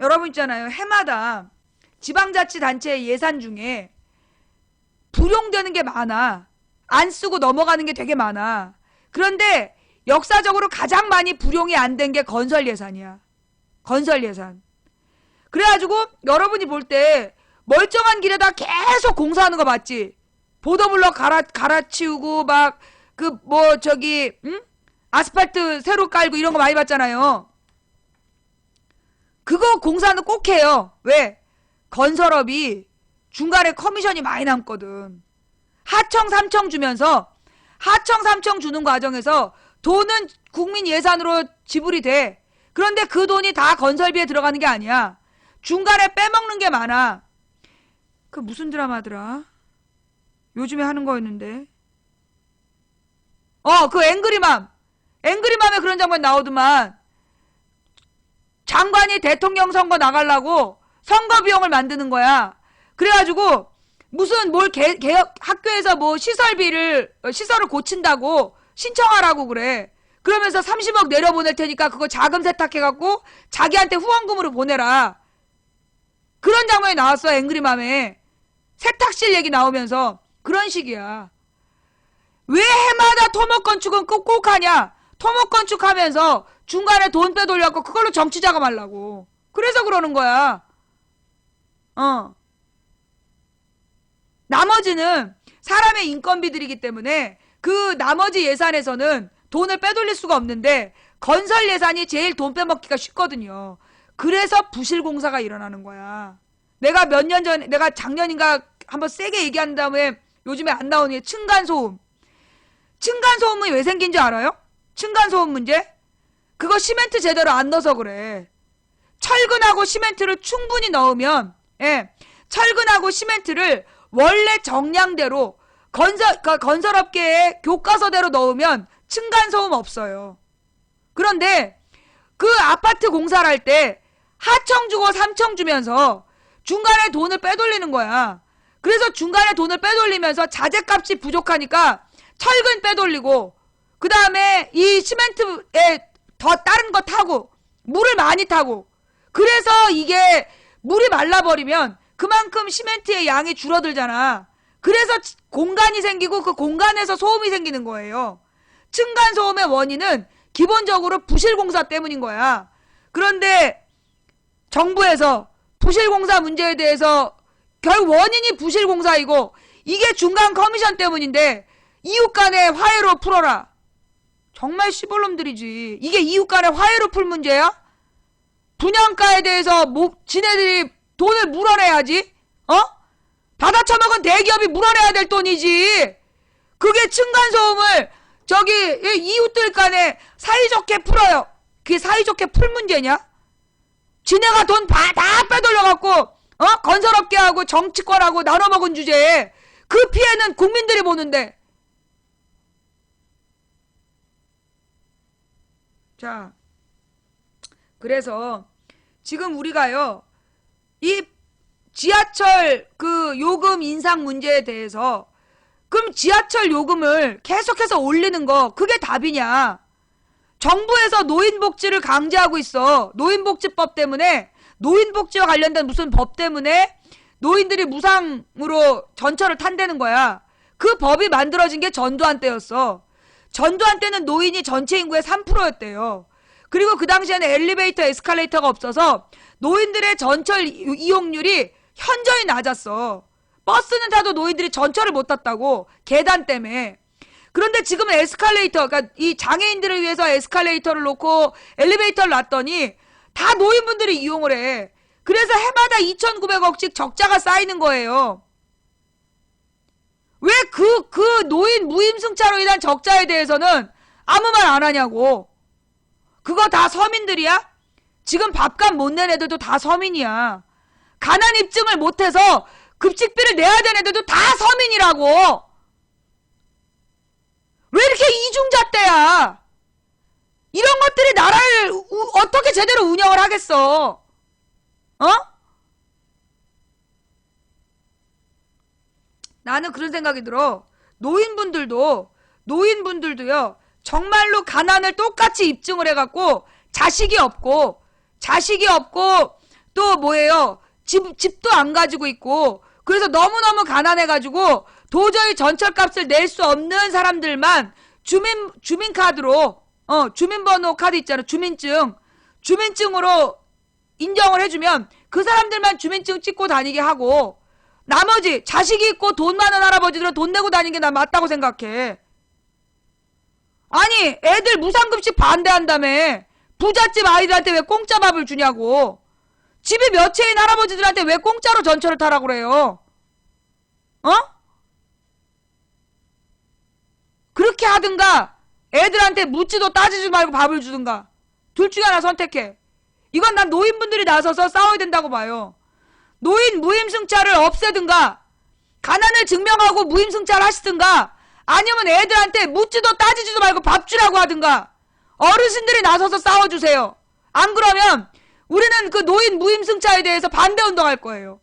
여러분 있잖아요. 해마다 지방자치단체 예산 중에 불용되는 게 많아. 안 쓰고 넘어가는 게 되게 많아. 그런데 역사적으로 가장 많이 불용이 안 된 게 건설 예산이야. 건설 예산. 그래가지고 여러분이 볼 때 멀쩡한 길에다 계속 공사하는 거 봤지? 보도블럭 갈아치우고 막 아스팔트 새로 깔고 이런 거 많이 봤잖아요. 그거 공사는 꼭 해요. 왜? 건설업이 중간에 커미션이 많이 남거든. 하청 삼청 주면서 하청 삼청 주는 과정에서 돈은 국민 예산으로 지불이 돼. 그런데 그 돈이 다 건설비에 들어가는 게 아니야. 중간에 빼먹는 게 많아. 그 무슨 드라마더라? 요즘에 하는 거였는데. 그 앵그리맘. 앵그리맘에 그런 장면 나오더만. 장관이 대통령 선거 나가려고 선거 비용을 만드는 거야. 그래가지고 무슨 개혁 학교에서 뭐 시설을 고친다고 신청하라고 그래. 그러면서 30억 내려보낼 테니까 그거 자금 세탁해갖고 자기한테 후원금으로 보내라. 그런 장면이 나왔어. 앵그리맘에. 세탁실 얘기 나오면서. 그런 식이야. 왜 해마다 토목건축은 꼭 하냐? 토목건축하면서 중간에 돈 빼돌려갖고 그걸로 정치 자금하려고. 그래서 그러는 거야. 나머지는 사람의 인건비들이기 때문에 그 나머지 예산에서는 돈을 빼돌릴 수가 없는데 건설 예산이 제일 돈 빼먹기가 쉽거든요. 그래서 부실공사가 일어나는 거야. 내가 몇 년 전에, 내가 작년인가 한번 세게 얘기한 다음에 요즘에 안 나오는 게 층간소음. 층간소음이 왜 생긴 줄 알아요? 층간소음 문제? 그거 시멘트 제대로 안 넣어서 그래. 철근하고 시멘트를 충분히 넣으면, 예, 철근하고 시멘트를 원래 정량대로 건설업계의 교과서대로 넣으면 층간소음 없어요. 그런데 그 아파트 공사를 할 때 하청 주고 삼청 주면서 중간에 돈을 빼돌리는 거야. 그래서 중간에 돈을 빼돌리면서 자재값이 부족하니까 철근 빼돌리고 그 다음에 이 시멘트에 더 다른 거 타고 물을 많이 타고 그래서 이게 물이 말라버리면 그만큼 시멘트의 양이 줄어들잖아. 그래서 공간이 생기고 그 공간에서 소음이 생기는 거예요. 층간소음의 원인은 기본적으로 부실공사 때문인 거야. 그런데 정부에서 부실공사 문제에 대해서 결국 원인이 부실공사이고 이게 중간 커미션 때문인데 이웃 간의 화해로 풀어라. 정말 시벌놈들이지. 이게 이웃 간의 화해로 풀 문제야? 분양가에 대해서 지네들이 돈을 물어내야지. 받아 처먹은 대기업이 물어내야 될 돈이지. 그게 층간소음을 저기 이웃들 간에 사이좋게 풀어요. 그게 사이좋게 풀 문제냐? 지네가 돈 다 빼돌려갖고 건설업계하고 정치권하고 나눠먹은 주제에 그 피해는 국민들이 보는데. 자, 그래서 지금 우리가요 이 지하철 그 요금 인상 문제에 대해서 그럼 지하철 요금을 계속해서 올리는 거 그게 답이냐? 정부에서 노인복지를 강제하고 있어. 노인복지법 때문에 노인복지와 관련된 무슨 법 때문에 노인들이 무상으로 전철을 탄다는 거야. 그 법이 만들어진 게 전두환 때였어. 전두환 때는 노인이 전체 인구의 3%였대요. 그리고 그 당시에는 엘리베이터, 에스컬레이터가 없어서 노인들의 전철 이용률이 현저히 낮았어. 버스는 타도 노인들이 전철을 못 탔다고. 계단 때문에. 그런데 지금은 에스컬레이터, 그러니까 이 장애인들을 위해서 에스컬레이터를 놓고 엘리베이터를 놨더니 다 노인분들이 이용을 해. 그래서 해마다 2,900억씩 적자가 쌓이는 거예요. 왜 그 노인 무임승차로 인한 적자에 대해서는 아무 말 안 하냐고. 그거 다 서민들이야? 지금 밥값 못 낸 애들도 다 서민이야. 가난 입증을 못해서 급식비를 내야 되는 애들도 다 서민이라고. 왜 이렇게 이중잣대야? 이런 것들이 나라를 어떻게 제대로 운영을 하겠어? 나는 그런 생각이 들어. 노인분들도요, 정말로 가난을 똑같이 입증을 해갖고, 자식이 없고, 또 뭐예요? 집도 안 가지고 있고, 그래서 너무너무 가난해가지고, 도저히 전철값을 낼 수 없는 사람들만 주민카드로, 주민번호 카드 있잖아. 주민증으로 인정을 해주면 그 사람들만 주민증 찍고 다니게 하고, 나머지 자식이 있고 돈 많은 할아버지들은 돈 내고 다니는 게 난 맞다고 생각해. 아니, 애들 무상급식 반대한다며. 부잣집 아이들한테 왜 공짜 밥을 주냐고. 집이 몇 채인 할아버지들한테 왜 공짜로 전철을 타라고 그래요? 그렇게 하든가 애들한테 묻지도 따지지 말고 밥을 주든가. 둘 중에 하나 선택해. 이건 난 노인분들이 나서서 싸워야 된다고 봐요. 노인 무임승차를 없애든가 가난을 증명하고 무임승차를 하시든가 아니면 애들한테 묻지도 따지지도 말고 밥 주라고 하든가 어르신들이 나서서 싸워주세요. 안 그러면 우리는 그 노인 무임승차에 대해서 반대운동할 거예요.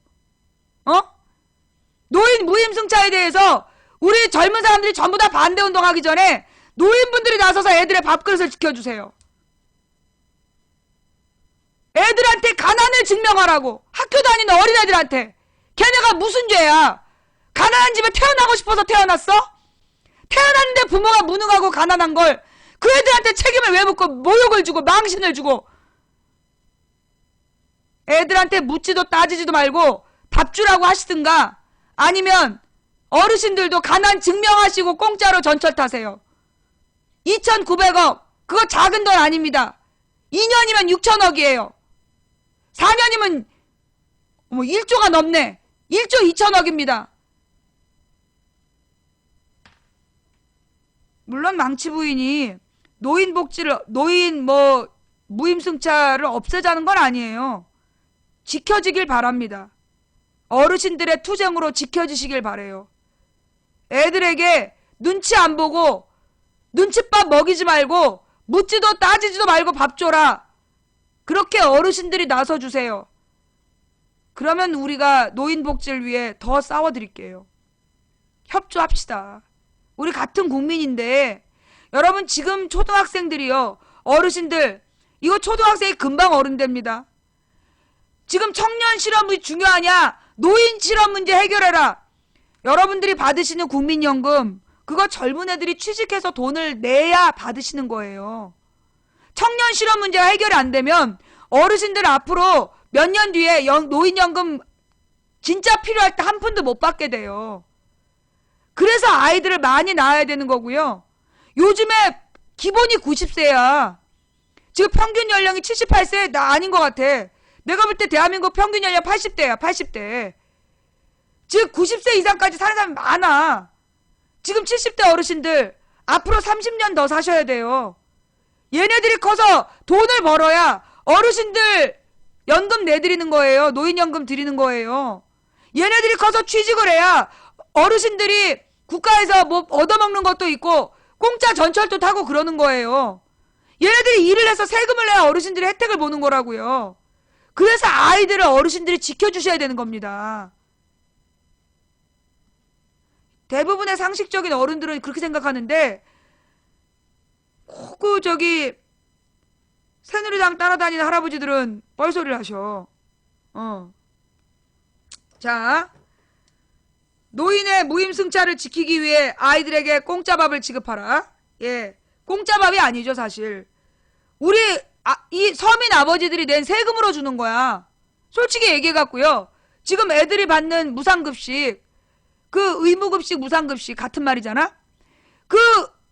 노인 무임승차에 대해서 우리 젊은 사람들이 전부 다 반대운동하기 전에 노인분들이 나서서 애들의 밥그릇을 지켜주세요. 애들한테 가난을 증명하라고. 학교 다니는 어린애들한테. 걔네가 무슨 죄야? 가난한 집에 태어나고 싶어서 태어났어? 태어났는데 부모가 무능하고 가난한 걸 그 애들한테 책임을 왜 묻고 모욕을 주고 망신을 주고. 애들한테 묻지도 따지지도 말고 밥 주라고 하시든가 아니면 어르신들도 가난 증명하시고 공짜로 전철 타세요. 2,900억. 그거 작은 돈 아닙니다. 2년이면 6천억이에요. 4년이면 1조가 넘네. 1조 2천억입니다. 물론 망치 부인이 노인 무임승차를 없애자는 건 아니에요. 지켜지길 바랍니다. 어르신들의 투쟁으로 지켜지시길 바래요. 애들에게 눈치 안 보고 눈칫밥 먹이지 말고 묻지도 따지지도 말고 밥 줘라. 그렇게 어르신들이 나서주세요. 그러면 우리가 노인 복지를 위해 더 싸워드릴게요. 협조합시다. 우리 같은 국민인데 여러분 지금 초등학생들이요. 어르신들 이거 초등학생이 금방 어른 됩니다. 지금 청년 실업이 중요하냐? 노인 실업 문제 해결해라. 여러분들이 받으시는 국민연금 그거 젊은 애들이 취직해서 돈을 내야 받으시는 거예요. 청년 실업 문제가 해결이 안 되면 어르신들 앞으로 몇 년 뒤에 노인연금 진짜 필요할 때 한 푼도 못 받게 돼요. 그래서 아이들을 많이 낳아야 되는 거고요. 요즘에 기본이 90세야. 지금 평균 연령이 78세? 나 아닌 것 같아. 내가 볼 때 대한민국 평균 연령 80대야. 80대. 즉 90세 이상까지 사는 사람이 많아. 지금 70대 어르신들 앞으로 30년 더 사셔야 돼요. 얘네들이 커서 돈을 벌어야 어르신들 연금 내드리는 거예요. 노인연금 드리는 거예요. 얘네들이 커서 취직을 해야 어르신들이 국가에서 뭐 얻어먹는 것도 있고 공짜 전철도 타고 그러는 거예요. 얘네들이 일을 해서 세금을 내야 어르신들이 혜택을 보는 거라고요. 그래서 아이들을 어르신들이 지켜주셔야 되는 겁니다. 대부분의 상식적인 어른들은 그렇게 생각하는데 그 새누리당 따라다니는 할아버지들은 뻘소리를 하셔. 자, 노인의 무임승차를 지키기 위해 아이들에게 공짜밥을 지급하라. 예, 공짜밥이 아니죠 사실. 우리 이 서민 아버지들이 낸 세금으로 주는 거야. 솔직히 얘기해갖고요. 지금 애들이 받는 무상급식, 그 의무급식 무상급식 같은 말이잖아. 그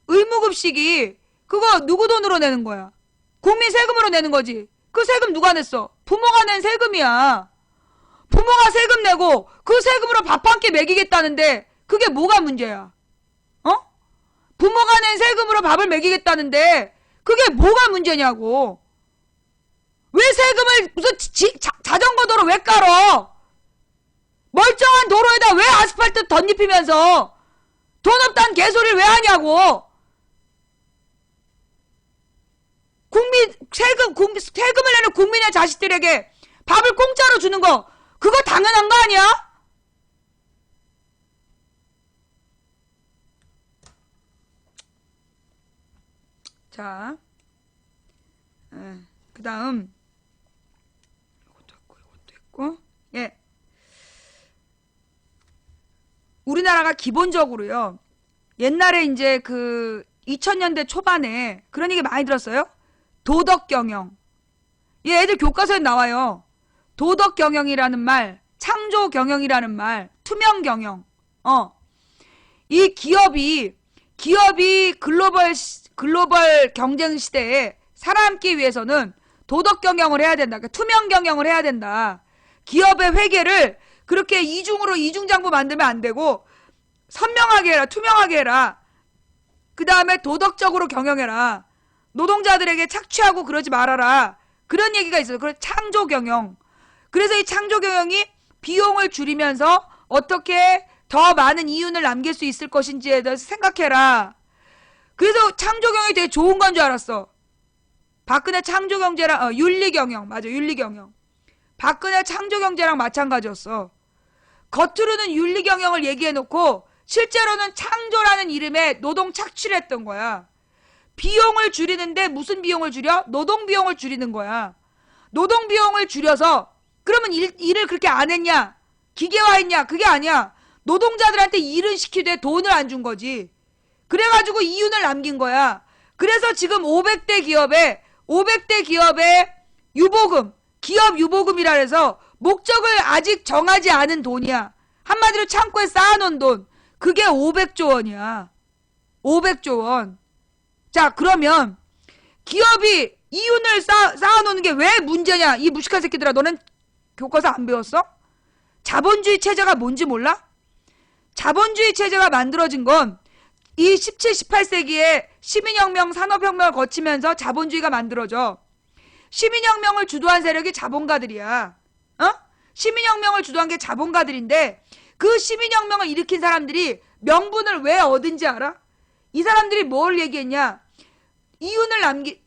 의무급식이 그거 누구 돈으로 내는 거야? 국민 세금으로 내는 거지. 그 세금 누가 냈어? 부모가 낸 세금이야. 부모가 세금 내고 그 세금으로 밥 한 끼 먹이겠다는데 그게 뭐가 문제야? 부모가 낸 세금으로 밥을 먹이겠다는데 그게 뭐가 문제냐고. 왜 세금을 무슨 자전거 도로 왜 깔어? 멀쩡한 도로에다 왜 아스팔트 덧입히면서 돈 없다는 개소리를 왜 하냐고. 세금을 내는 국민의 자식들에게 밥을 공짜로 주는 거 그거 당연한 거 아니야? 자, 그 다음 이것도 했고, 예. 우리나라가 기본적으로요. 옛날에 이제 그 2000년대 초반에 그런 얘기 많이 들었어요. 도덕경영. 얘 애들 교과서에 나와요. 도덕경영이라는 말, 창조경영이라는 말, 투명경영. 이 기업이 글로벌 경쟁 시대에 살아남기 위해서는 도덕경영을 해야 된다. 그러니까 투명경영을 해야 된다. 기업의 회계를 그렇게 이중장부 만들면 안 되고 선명하게 해라. 투명하게 해라. 그 다음에 도덕적으로 경영해라. 노동자들에게 착취하고 그러지 말아라. 그런 얘기가 있어요. 그래서 창조경영. 그래서 이 창조경영이 비용을 줄이면서 어떻게 더 많은 이윤을 남길 수 있을 것인지에 대해서 생각해라. 그래서 창조경영이 되게 좋은 건 줄 알았어. 박근혜 창조경제랑 윤리경영. 맞아, 윤리경영. 박근혜 창조경제랑 마찬가지였어. 겉으로는 윤리경영을 얘기해놓고 실제로는 창조라는 이름의 노동 착취를 했던 거야. 비용을 줄이는데 무슨 비용을 줄여? 노동비용을 줄이는 거야. 노동비용을 줄여서 그러면 일을 그렇게 안 했냐? 기계화했냐? 그게 아니야. 노동자들한테 일은 시키되 돈을 안 준 거지. 그래가지고 이윤을 남긴 거야. 그래서 지금 500대 기업의 유보금, 기업 유보금이라 해서 목적을 아직 정하지 않은 돈이야. 한마디로 창고에 쌓아놓은 돈. 그게 500조 원이야. 500조 원. 자, 그러면 기업이 이윤을 쌓아놓는 게 왜 문제냐? 이 무식한 새끼들아, 너는 교과서 안 배웠어? 자본주의 체제가 뭔지 몰라? 자본주의 체제가 만들어진 건 이 17, 18세기에 시민혁명, 산업혁명을 거치면서 자본주의가 만들어져. 시민혁명을 주도한 세력이 자본가들이야. 어? 시민혁명을 주도한 게 자본가들인데 그 시민혁명을 일으킨 사람들이 명분을 왜 얻은지 알아? 이 사람들이 뭘 얘기했냐?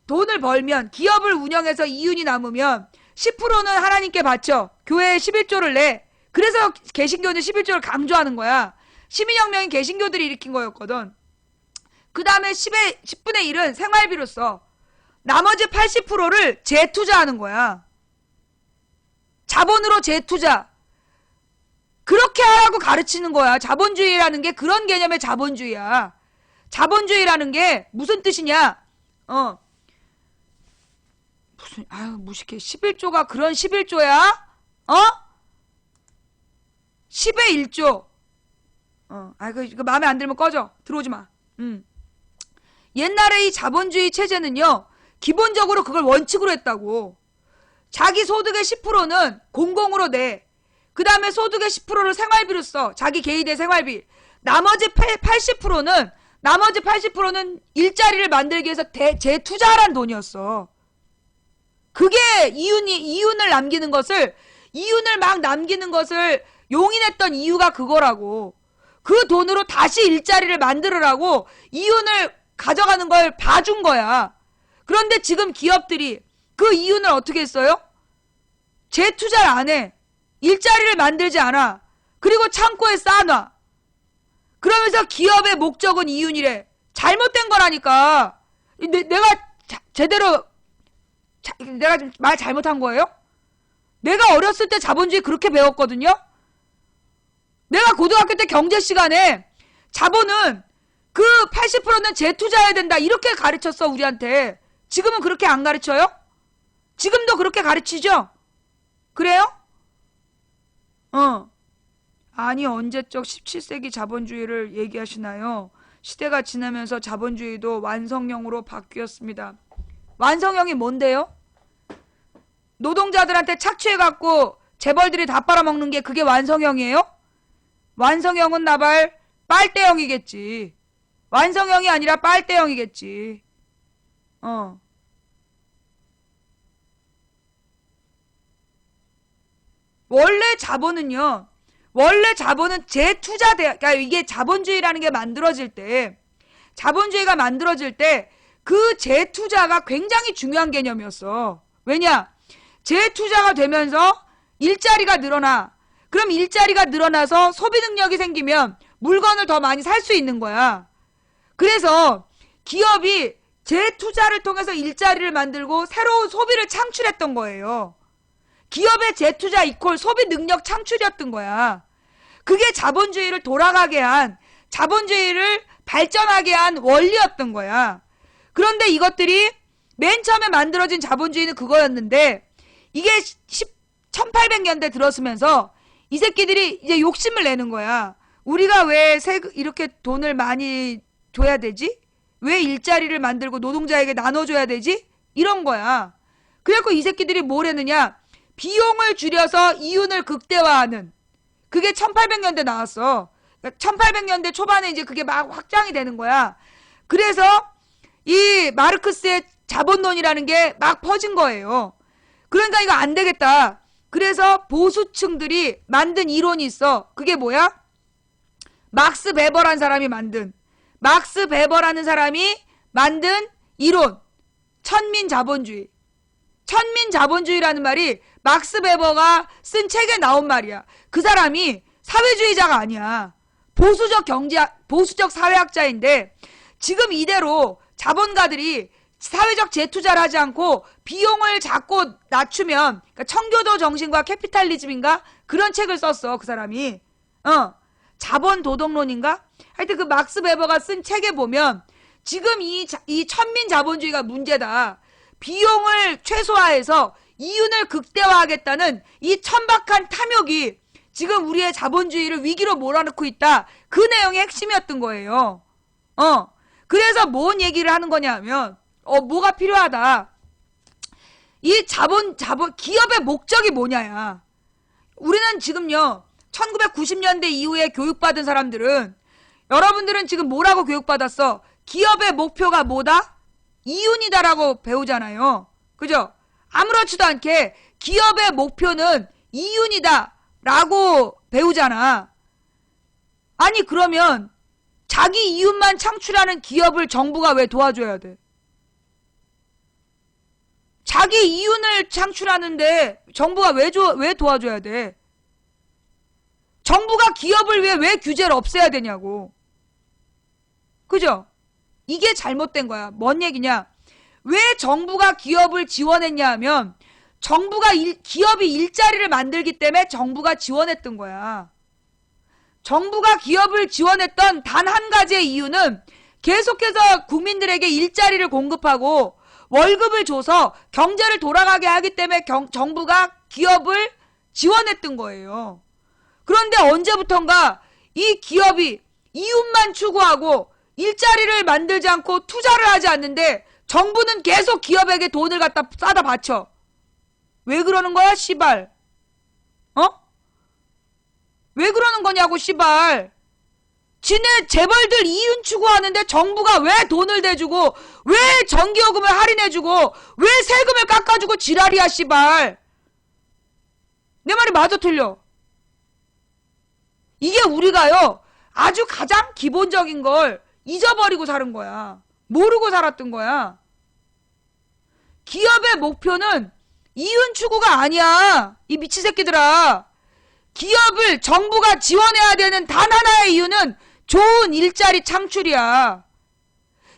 돈을 벌면, 기업을 운영해서 이윤이 남으면 10%는 하나님께 바쳐. 교회에 11조를 내. 그래서 개신교는 11조를 강조하는 거야. 시민혁명이 개신교들이 일으킨 거였거든. 그 다음에 10분의 1은 생활비로 써. 나머지 80%를 재투자하는 거야. 자본으로 재투자. 그렇게 하라고 가르치는 거야. 자본주의라는 게 그런 개념의 자본주의야. 자본주의라는 게 무슨 뜻이냐? 무식해. 11조가 그런 11조야? 10의 1조. 이거 마음에 안 들면 꺼져. 들어오지 마. 옛날에 이 자본주의 체제는요, 기본적으로 그걸 원칙으로 했다고. 자기 소득의 10%는 공공으로 내. 그 다음에 소득의 10%를 생활비로 써. 자기 개인의 생활비. 나머지 80%는 일자리를 만들기 위해서 재투자하라는 돈이었어. 그게 이윤을 남기는 것을 용인했던 이유가 그거라고. 그 돈으로 다시 일자리를 만들으라고 이윤을 가져가는 걸 봐준 거야. 그런데 지금 기업들이 그 이윤을 어떻게 했어요? 재투자를 안 해. 일자리를 만들지 않아. 그리고 창고에 쌓아놔. 그러면서 기업의 목적은 이윤이래. 잘못된 거라니까. 내가 좀 말 잘못한 거예요? 내가 어렸을 때 자본주의 그렇게 배웠거든요? 내가 고등학교 때 경제 시간에 자본은 그 80%는 재투자해야 된다. 이렇게 가르쳤어, 우리한테. 지금은 그렇게 안 가르쳐요? 지금도 그렇게 가르치죠? 그래요? 아니, 언제적 17세기 자본주의를 얘기하시나요? 시대가 지나면서 자본주의도 완성형으로 바뀌었습니다. 완성형이 뭔데요? 노동자들한테 착취해갖고 재벌들이 다 빨아먹는 게 그게 완성형이에요? 완성형은 나발 빨대형이겠지. 완성형이 아니라 빨대형이겠지. 원래 자본은 그러니까 이게 자본주의라는 게 자본주의가 만들어질 때 그 재투자가 굉장히 중요한 개념이었어. 왜냐? 재투자가 되면서 일자리가 늘어나. 그럼 일자리가 늘어나서 소비 능력이 생기면 물건을 더 많이 살 수 있는 거야. 그래서 기업이 재투자를 통해서 일자리를 만들고 새로운 소비를 창출했던 거예요. 기업의 재투자 이퀄 소비 능력 창출이었던 거야. 그게 자본주의를 돌아가게 한, 자본주의를 발전하게 한 원리였던 거야. 그런데 이것들이 맨 처음에 만들어진 자본주의는 그거였는데 이게 1800년대 들어서면서 이 새끼들이 이제 욕심을 내는 거야. 우리가 왜 이렇게 돈을 많이 줘야 되지? 왜 일자리를 만들고 노동자에게 나눠줘야 되지? 이런 거야. 그래갖고 이 새끼들이 뭘 했느냐? 비용을 줄여서 이윤을 극대화하는. 그게 1800년대 나왔어. 1800년대 초반에 이제 그게 막 확장이 되는 거야. 그래서 이 마르크스의 자본론이라는 게 막 퍼진 거예요. 그러니까 이거 안 되겠다. 그래서 보수층들이 만든 이론이 있어. 그게 뭐야? 막스 베버라는 사람이 만든 이론. 천민자본주의. 천민자본주의라는 말이 막스 베버가 쓴 책에 나온 말이야. 그 사람이 사회주의자가 아니야. 보수적 사회학자인데 지금 이대로 자본가들이 사회적 재투자를 하지 않고 비용을 자꾸 낮추면, 그러니까 청교도 정신과 캐피탈리즘인가? 그런 책을 썼어, 그 사람이. 자본도덕론인가? 하여튼 그 막스 베버가 쓴 책에 보면 지금 이 천민자본주의가 문제다. 비용을 최소화해서 이윤을 극대화하겠다는 이 천박한 탐욕이 지금 우리의 자본주의를 위기로 몰아넣고 있다. 그 내용이 핵심이었던 거예요. 그래서 뭔 얘기를 하는 거냐면, 뭐가 필요하다. 이 기업의 목적이 뭐냐야. 우리는 지금요, 1990년대 이후에 교육받은 사람들은, 여러분들은 지금 뭐라고 교육받았어? 기업의 목표가 뭐다? 이윤이다라고 배우잖아요. 그죠? 아무렇지도 않게 기업의 목표는 이윤이다라고 배우잖아. 아니, 그러면 자기 이윤만 창출하는 기업을 정부가 왜 도와줘야 돼? 자기 이윤을 창출하는데 정부가 왜 도와줘야 돼? 정부가 기업을 위해 왜 규제를 없애야 되냐고. 그죠? 이게 잘못된 거야. 뭔 얘기냐? 왜 정부가 기업을 지원했냐 하면 기업이 일자리를 만들기 때문에 정부가 지원했던 거야. 정부가 기업을 지원했던 단 한 가지의 이유는 계속해서 국민들에게 일자리를 공급하고 월급을 줘서 경제를 돌아가게 하기 때문에 정부가 기업을 지원했던 거예요. 그런데 언제부턴가 이 기업이 이윤만 추구하고 일자리를 만들지 않고 투자를 하지 않는데 정부는 계속 기업에게 돈을 갖다 싸다 바쳐. 왜 그러는 거야, 씨발? 왜 그러는 거냐고, 씨발. 지네 재벌들 이윤 추구하는데 정부가 왜 돈을 대주고, 왜 전기요금을 할인해주고, 왜 세금을 깎아주고 지랄이야, 씨발. 내 말이 맞아, 틀려? 이게 우리가요, 아주 가장 기본적인 걸 잊어버리고 사는 거야. 모르고 살았던 거야. 기업의 목표는 이윤 추구가 아니야. 이 미친 새끼들아. 기업을 정부가 지원해야 되는 단 하나의 이유는 좋은 일자리 창출이야.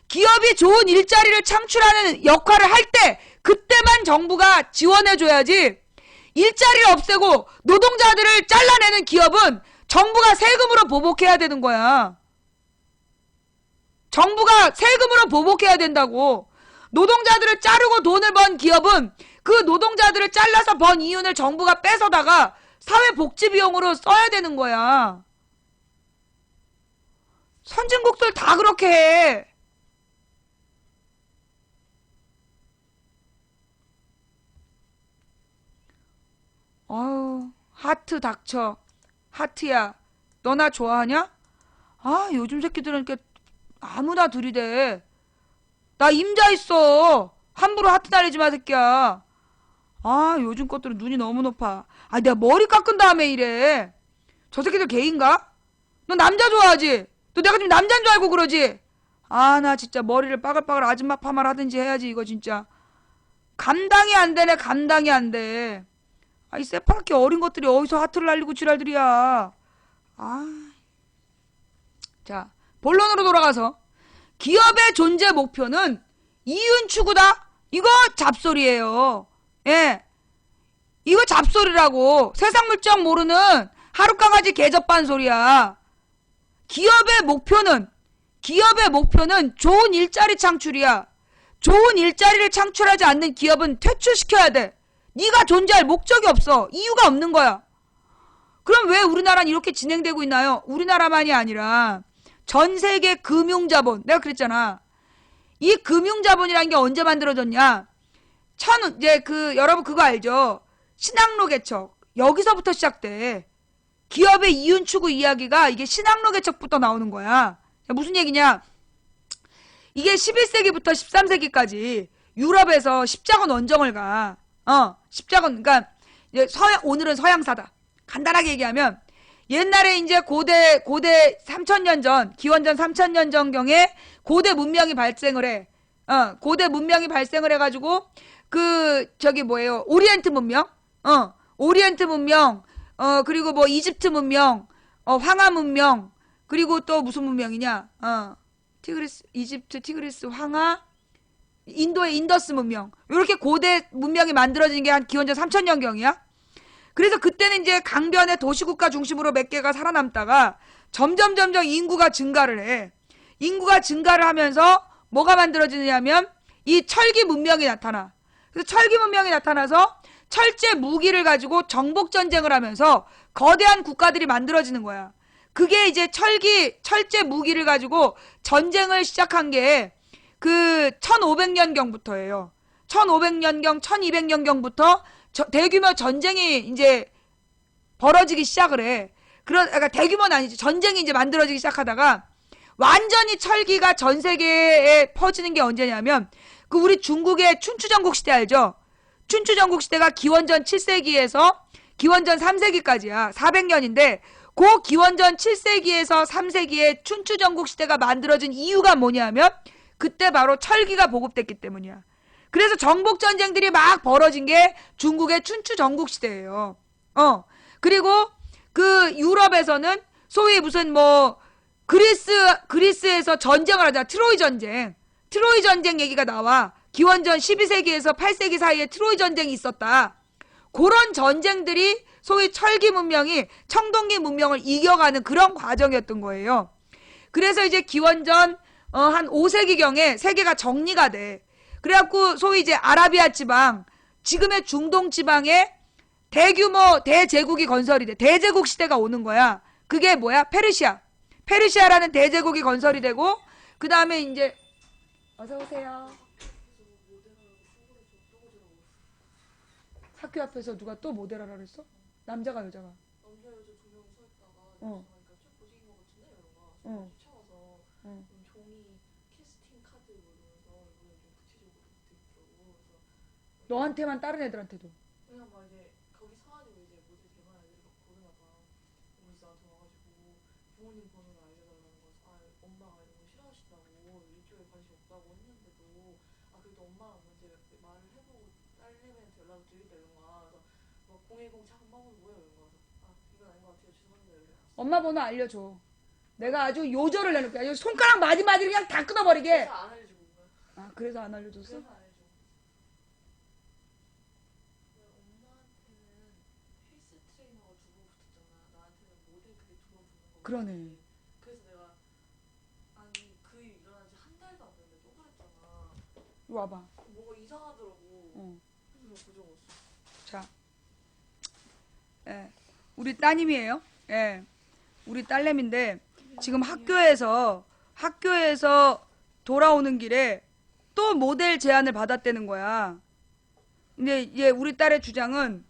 기업이 좋은 일자리를 창출하는 역할을 할 때 그때만 정부가 지원해줘야지. 일자리를 없애고 노동자들을 잘라내는 기업은 정부가 세금으로 보복해야 되는 거야. 정부가 세금으로 보복해야 된다고. 노동자들을 자르고 돈을 번 기업은 그 노동자들을 잘라서 번 이윤을 정부가 뺏어다가 사회복지비용으로 써야 되는 거야. 선진국들 다 그렇게 해. 하트 닥쳐. 하트야, 너 나 좋아하냐? 요즘 새끼들은 이렇게 아무나 들이대. 나 임자 있어. 함부로 하트 날리지 마, 새끼야. 요즘 것들은 눈이 너무 높아. 내가 머리 깎은 다음에 이래. 저 새끼들 게인가? 너 남자 좋아하지? 너 내가 지금 남자인 줄 알고 그러지? 나 진짜 머리를 빠글빠글 아줌마 파마를 하든지 해야지, 이거 진짜. 감당이 안 되네, 감당이 안 돼. 이 새파랗게 어린 것들이 어디서 하트를 날리고 지랄들이야. 자, 본론으로 돌아가서 기업의 존재 목표는 이윤 추구다? 이거 잡소리예요. 예. 이거 잡소리라고. 세상 물정 모르는 하룻강아지 개접반 소리야. 기업의 목표는 좋은 일자리 창출이야. 좋은 일자리를 창출하지 않는 기업은 퇴출시켜야 돼. 네가 존재할 목적이 없어. 이유가 없는 거야. 그럼 왜 우리나라는 이렇게 진행되고 있나요? 우리나라만이 아니라 전 세계 금융자본, 내가 그랬잖아. 이 금융자본이라는 게 언제 만들어졌냐? 여러분 그거 알죠? 신학로 개척. 여기서부터 시작돼. 기업의 이윤 추구 이야기가 이게 신학로 개척부터 나오는 거야. 무슨 얘기냐? 이게 11세기부터 13세기까지 유럽에서 십자군 원정을 가. 십자군, 그러니까 오늘은 서양사다. 간단하게 얘기하면 옛날에 이제 고대 3000년 전, 기원전 3000년 전경에 고대 문명이 발생을 해. 고대 문명이 발생을 해가지고 오리엔트 문명, 오리엔트 문명, 그리고 뭐 이집트 문명, 황하 문명, 그리고 또 무슨 문명이냐? 이집트, 티그리스, 황하, 인도의 인더스 문명. 이렇게 고대 문명이 만들어진 게 한 기원전 3000년경이야. 그래서 그때는 이제 강변의 도시국가 중심으로 몇 개가 살아남다가 점점 인구가 증가를 해. 인구가 증가를 하면서 뭐가 만들어지냐면 이 철기 문명이 나타나. 그래서 철기 문명이 나타나서 철제 무기를 가지고 정복 전쟁을 하면서 거대한 국가들이 만들어지는 거야. 그게 이제 철제 무기를 가지고 전쟁을 시작한 게 그 1500년경부터예요. 1500년경, 1200년경부터 대규모 전쟁이 이제 벌어지기 시작을 해. 그러니까 대규모는 아니지. 전쟁이 이제 만들어지기 시작하다가 완전히 철기가 전 세계에 퍼지는 게 언제냐면 그 우리 중국의 춘추전국 시대 알죠? 춘추전국 시대가 기원전 7세기에서 기원전 3세기까지야. 400년인데 그 기원전 7세기에서 3세기에 춘추전국 시대가 만들어진 이유가 뭐냐면 그때 바로 철기가 보급됐기 때문이야. 그래서 정복 전쟁들이 막 벌어진 게 중국의 춘추전국 시대예요. 그리고 그 유럽에서는 소위 무슨 뭐 그리스에서 전쟁을 하자. 트로이 전쟁 얘기가 나와. 기원전 12세기에서 8세기 사이에 트로이 전쟁이 있었다. 그런 전쟁들이 소위 철기 문명이 청동기 문명을 이겨가는 그런 과정이었던 거예요. 그래서 이제 기원전 한 5세기경에 세계가 정리가 돼. 그래갖고 소위 이제 아라비아 지방, 지금의 중동 지방에 대규모 대제국이 건설이 돼. 대제국 시대가 오는 거야. 그게 뭐야? 페르시아라는 대제국이 건설이 되고 그 다음에 이제 어서 오세요. 학교 앞에서 누가 또 모델하라 그랬어? 남자가 여자가? 남자 여자 두 명 서 있다가 어. 그러니까 좀 보시는 것 같은데 이러가 어. 쫓아와서 어. 종이 캐스팅 카드 뭐 이러면서 이거는 좀 구체적으로 붙어 있더라고. 그래서 너한테만 다른 애들한테도. 그냥 막 이제 거기 서가지고 이제 모델 대만 애들이 막 고르나봐. 그래서 나한테 와가지고 부모님 번호를 알려달라는 거서 아 엄마가 이런 거 싫어하신다고 이쪽에 관심 없다고 했는데도 아 그래도 엄마가 먼저 말을 해보고 딸내미한테 연락을 드리겠다 이런 거야. 그래서 뭐 010 작은 번호 뭐야 이런 거. 아 이건 아닌 것 같아요 죄송합니다 이래. 엄마 번호 알려줘. 내가 아주 요절을 내놓을게. 아주 손가락 마디마디 그냥 다 끊어버리게. 그래서 안 알려주고 온 거야. 아 그래서 안 알려줬어? 그래서 안 알려줘. 엄마한테는 헬스 트레이너가 두 번 붙었잖아. 나한테는 모델 그게 두 번 붙는 거. 그러네. 그래서 내가 아니 그 일 일어난 지 한 달도 안 됐는데 또 그랬잖아. 이리 와봐. 뭐가 이상하더라고. 그래서 고정했어. 자, 예, 우리 따님이에요. 예, 우리 딸내미인데 지금 학교에서 돌아오는 길에 또 모델 제안을 받았다는 거야. 근데 이제 우리 딸의 주장은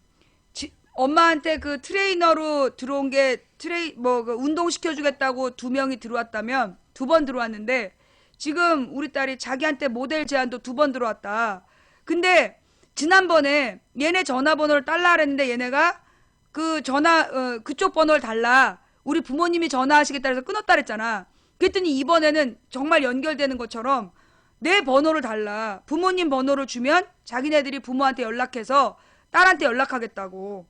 엄마한테 그 트레이너로 들어온 게 그 운동 시켜주겠다고 2명이 들어왔다면 2번 들어왔는데 지금 우리 딸이 자기한테 모델 제안도 2번 들어왔다. 근데 지난번에 얘네 전화번호를 달라 그랬는데 얘네가 그 그쪽 번호를 달라. 우리 부모님이 전화하시겠다 해서 끊었다 그랬잖아. 그랬더니 이번에는 정말 연결되는 것처럼 내 번호를 달라. 부모님 번호를 주면 자기네들이 부모한테 연락해서 딸한테 연락하겠다고.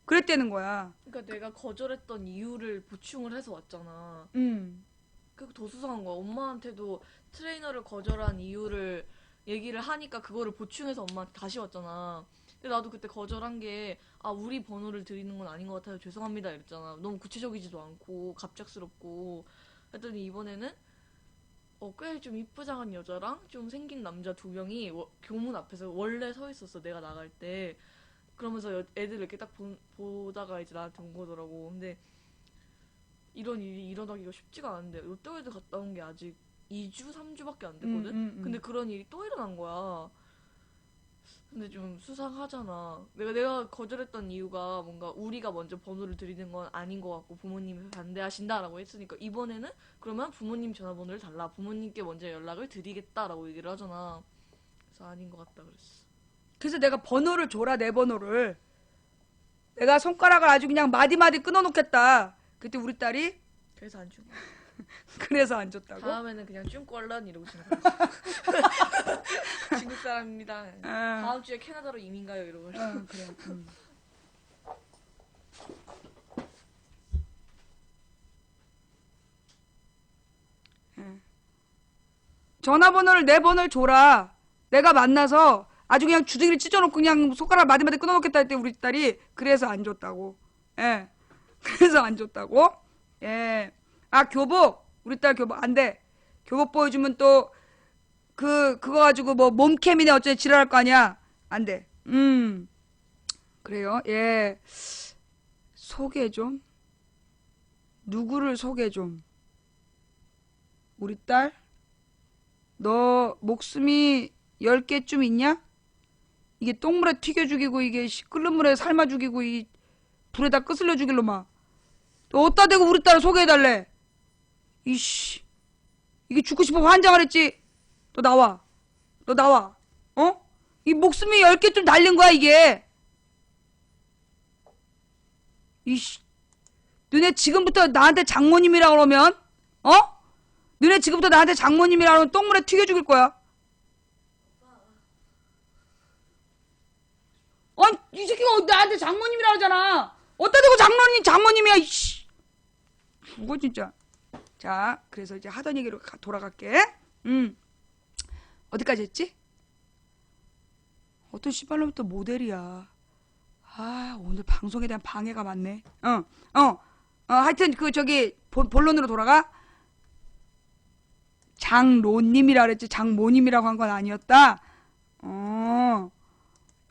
그랬다는 거야. 그러니까 내가 거절했던 이유를 보충을 해서 왔잖아. 그게 더 수상한 거야. 엄마한테도 트레이너를 거절한 이유를 얘기를 하니까 그거를 보충해서 엄마한테 다시 왔잖아. 근데 나도 그때 거절한 게 아 우리 번호를 드리는 건 아닌 것 같아요. 죄송합니다 이랬잖아. 너무 구체적이지도 않고 갑작스럽고 했더니 이번에는 꽤 좀 이쁘장한 여자랑 좀 생긴 남자 2명이 교문 앞에서 원래 서 있었어. 내가 나갈 때. 그러면서 애들 이렇게 딱 보다가 이제 나한테 온 거더라고. 근데 이런 일이 일어나기가 쉽지가 않은데 롯데월드 갔다 온 게 아직 2주, 3주밖에 안 됐거든? 근데 그런 일이 또 일어난 거야. 근데 좀 수상하잖아. 내가 거절했던 이유가 뭔가 우리가 먼저 번호를 드리는 건 아닌 것 같고 부모님이 반대하신다라고 했으니까 이번에는 그러면 부모님 전화번호를 달라. 부모님께 먼저 연락을 드리겠다라고 얘기를 하잖아. 그래서 아닌 것 같다 그랬어. 그래서 내가 번호를 줘라, 내 번호를. 내가 손가락을 아주 그냥 마디마디 끊어놓겠다. 그때 우리 딸이 그래서 안 준 거야. 그래서 안 줬다고? 다음에는 그냥 쭝꼴란 이러고 지나가지. 중국 사람입니다. 다음 주에 캐나다로 이민 가요 이러고. 그래. 전화번호를 내 번호를 줘라. 내가 만나서 아주 그냥 주둥이를 찢어놓고 그냥 손가락 마디마디 끊어놓겠다 했더니 우리 딸이 그래서 안 줬다고. 예. 그래서 안 줬다고. 예. 아 교복. 우리 딸 교복 안 돼. 교복 보여주면 또 그거 가지고 뭐 몸캠이네 어쩌네 지랄할 거 아니야. 안 돼. 그래요. 예. 소개 좀. 누구를 소개 좀. 우리 딸? 너 목숨이 10개쯤 있냐? 이게 똥물에 튀겨 죽이고 이게 끓는 물에 삶아 죽이고 이 불에다 끄슬려 죽일로 막. 너 어디다 대고 우리 딸을 소개해달래? 이씨. 이게 죽고 싶어 환장을 했지? 너 나와. 너 나와. 어? 이 목숨이 10개쯤 달린 거야 이게. 이씨. 너네 지금부터 나한테 장모님이라 그러면? 어? 너네 지금부터 나한테 장모님이라 그러면 똥물에 튀겨 죽일 거야. 아니 이 새끼가 나한테 장모님이라 그러잖아. 어디다 대고 장모님이야 이씨. 죽어 진짜. 자 그래서 이제 하던 얘기로 돌아갈게. 어디까지 했지? 어떤 씨발놈부터 모델이야. 아 오늘 방송에 대한 방해가 많네. 하여튼 그 저기 본론으로 돌아가. 장로님이라 그랬지 장모님이라고 한 건 아니었다.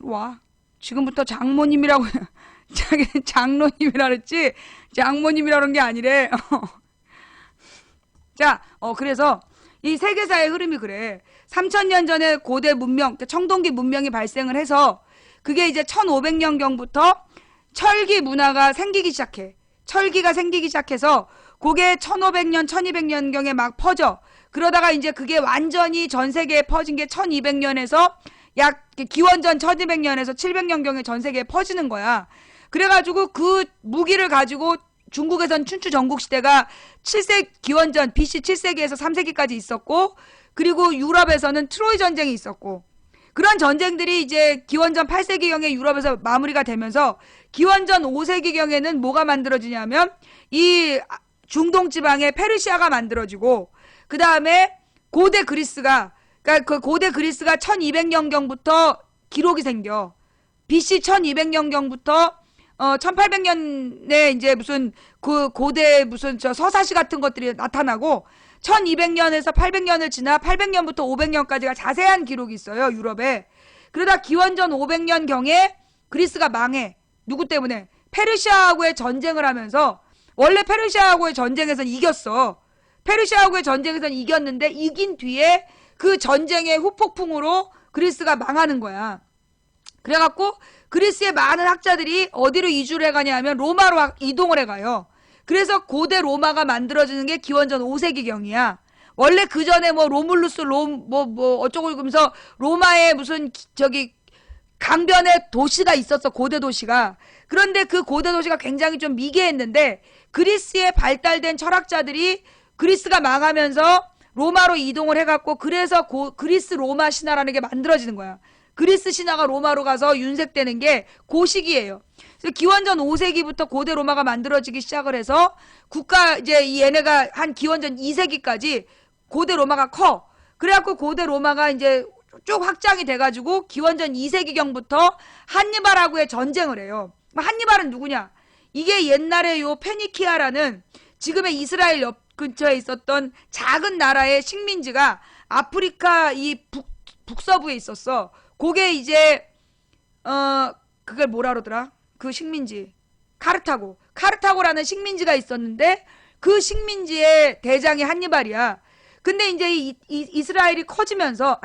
와 지금부터 장모님이라고 자기 장로님이라 그랬지 장모님이라 그런 게 아니래. 자 그래서 이 세계사의 흐름이 그래. 3000년 전에 고대 문명 청동기 문명이 발생을 해서 그게 이제 1500년경부터 철기 문화가 생기기 시작해. 철기가 생기기 시작해서 그게 1500년 1200년경에 막 퍼져. 그러다가 이제 그게 완전히 전 세계에 퍼진 게 1200년에서 약 기원전 1200년에서 700년경에 전 세계에 퍼지는 거야. 그래가지고 그 무기를 가지고 중국에선 춘추 전국시대가 7세기 기원전 BC 7세기에서 3세기까지 있었고 그리고 유럽에서는 트로이 전쟁이 있었고 그런 전쟁들이 이제 기원전 8세기경에 유럽에서 마무리가 되면서 기원전 5세기경에는 뭐가 만들어지냐면 이 중동 지방에 페르시아가 만들어지고 그 다음에 고대 그리스가 그러니까 그 고대 그리스가 1200년경부터 기록이 생겨. BC 1200년경부터 1800년에 이제 무슨 그 고대 무슨 저 서사시 같은 것들이 나타나고 1200년에서 800년을 지나 800년부터 500년까지가 자세한 기록이 있어요. 유럽에. 그러다 기원전 500년경에 그리스가 망해. 누구 때문에? 페르시아하고의 전쟁을 하면서 원래 페르시아하고의 전쟁에서는 이겼어. 페르시아하고의 전쟁에서는 이겼는데 이긴 뒤에 그 전쟁의 후폭풍으로 그리스가 망하는 거야. 그래갖고 그리스의 많은 학자들이 어디로 이주를 해가냐면 로마로 이동을 해가요. 그래서 고대 로마가 만들어지는 게 기원전 5세기경이야. 원래 그 전에 뭐 로물루스 어쩌고 그러면서 로마에 무슨 저기 강변에 도시가 있었어. 고대 도시가. 그런데 그 고대 도시가 굉장히 좀 미개했는데 그리스에 발달된 철학자들이 그리스가 망하면서 로마로 이동을 해갖고 그래서 그리스 로마 신화라는 게 만들어지는 거야. 그리스 신화가 로마로 가서 윤색되는 게 그 시기예요. 그래서 기원전 5세기부터 고대 로마가 만들어지기 시작을 해서 이제 얘네가 한 기원전 2세기까지 고대 로마가 커. 그래갖고 고대 로마가 이제 쭉 확장이 돼가지고 기원전 2세기경부터 한니발하고의 전쟁을 해요. 한니발은 누구냐? 이게 옛날에 요 페니키아라는 지금의 이스라엘 옆 근처에 있었던 작은 나라의 식민지가 아프리카 이 북서부에 있었어. 그게 이제 그걸 뭐라 그러더라? 그 식민지 카르타고라는 식민지가 있었는데 그 식민지의 대장이 한니발이야. 근데 이제 이스라엘이 커지면서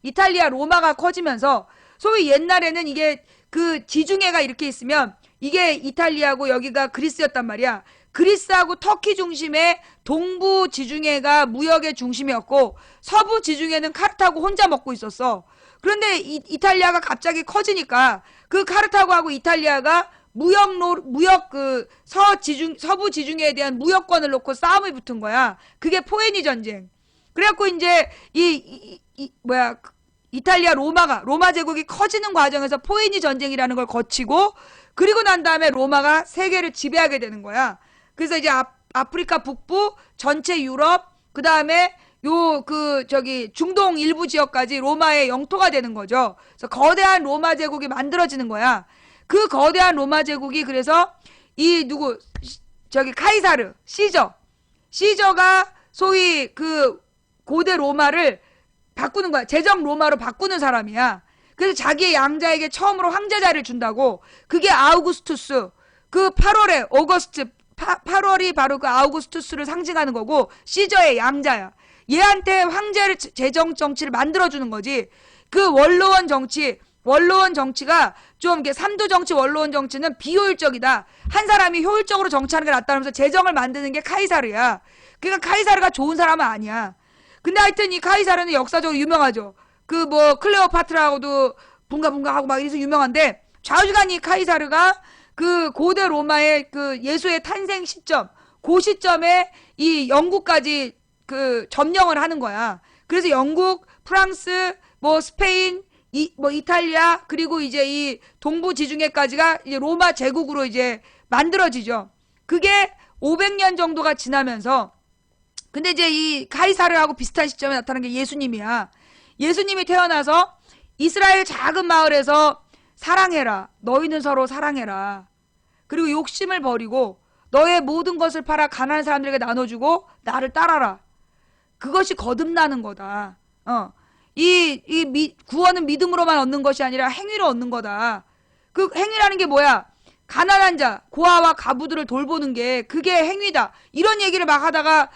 이탈리아 로마가 커지면서 소위 옛날에는 이게 그 지중해가 이렇게 있으면 이게 이탈리아고 여기가 그리스였단 말이야. 그리스하고 터키 중심의 동부 지중해가 무역의 중심이었고 서부 지중해는 카르타고 혼자 먹고 있었어. 그런데 이탈리아가 갑자기 커지니까 그 카르타고하고 이탈리아가 서부 지중해에 대한 무역권을 놓고 싸움이 붙은 거야. 그게 포에니 전쟁. 그래갖고 이제 이탈리아 로마 제국이 커지는 과정에서 포에니 전쟁이라는 걸 거치고 그리고 난 다음에 로마가 세계를 지배하게 되는 거야. 그래서 이제 아프리카 북부 전체 유럽 그 다음에 중동 일부 지역까지 로마의 영토가 되는 거죠. 그래서 거대한 로마 제국이 만들어지는 거야. 그 거대한 로마 제국이 그래서 카이사르 시저가 소위 그 고대 로마를 바꾸는 거야. 제정 로마로 바꾸는 사람이야. 그래서 자기의 양자에게 처음으로 황제 자리를 준다고. 그게 아우구스투스. 그 8월에 오거스트 8월이 바로 그 아우구스투스를 상징하는 거고 시저의 양자야. 얘한테 황제를 제정 정치를 만들어주는 거지. 그 원로원 정치가 좀 이게 삼도 정치 원로원 정치는 비효율적이다. 한 사람이 효율적으로 정치하는 게 낫다면서 제정을 만드는 게 카이사르야. 그러니까 카이사르가 좋은 사람은 아니야. 근데 하여튼 이 카이사르는 역사적으로 유명하죠. 그 뭐 클레오파트라고도 분가하고 막 이래서 유명한데 좌우지간 이 카이사르가 그 고대 로마의 그 예수의 탄생 시점, 그 시점에 이 영국까지 그 점령을 하는 거야. 그래서 영국, 프랑스, 뭐 스페인, 뭐 이탈리아, 그리고 이제 이 동부 지중해까지가 이제 로마 제국으로 이제 만들어지죠. 그게 500년 정도가 지나면서, 근데 이제 이 카이사르하고 비슷한 시점에 나타난 게 예수님이야. 예수님이 태어나서 이스라엘 작은 마을에서 사랑해라. 너희는 서로 사랑해라. 그리고 욕심을 버리고 너의 모든 것을 팔아 가난한 사람들에게 나눠주고 나를 따라라. 그것이 거듭나는 거다. 구원은 믿음으로만 얻는 것이 아니라 행위로 얻는 거다. 그 행위라는 게 뭐야? 가난한 자, 고아와 가부들을 돌보는 게 그게 행위다. 이런 얘기를 막 하다가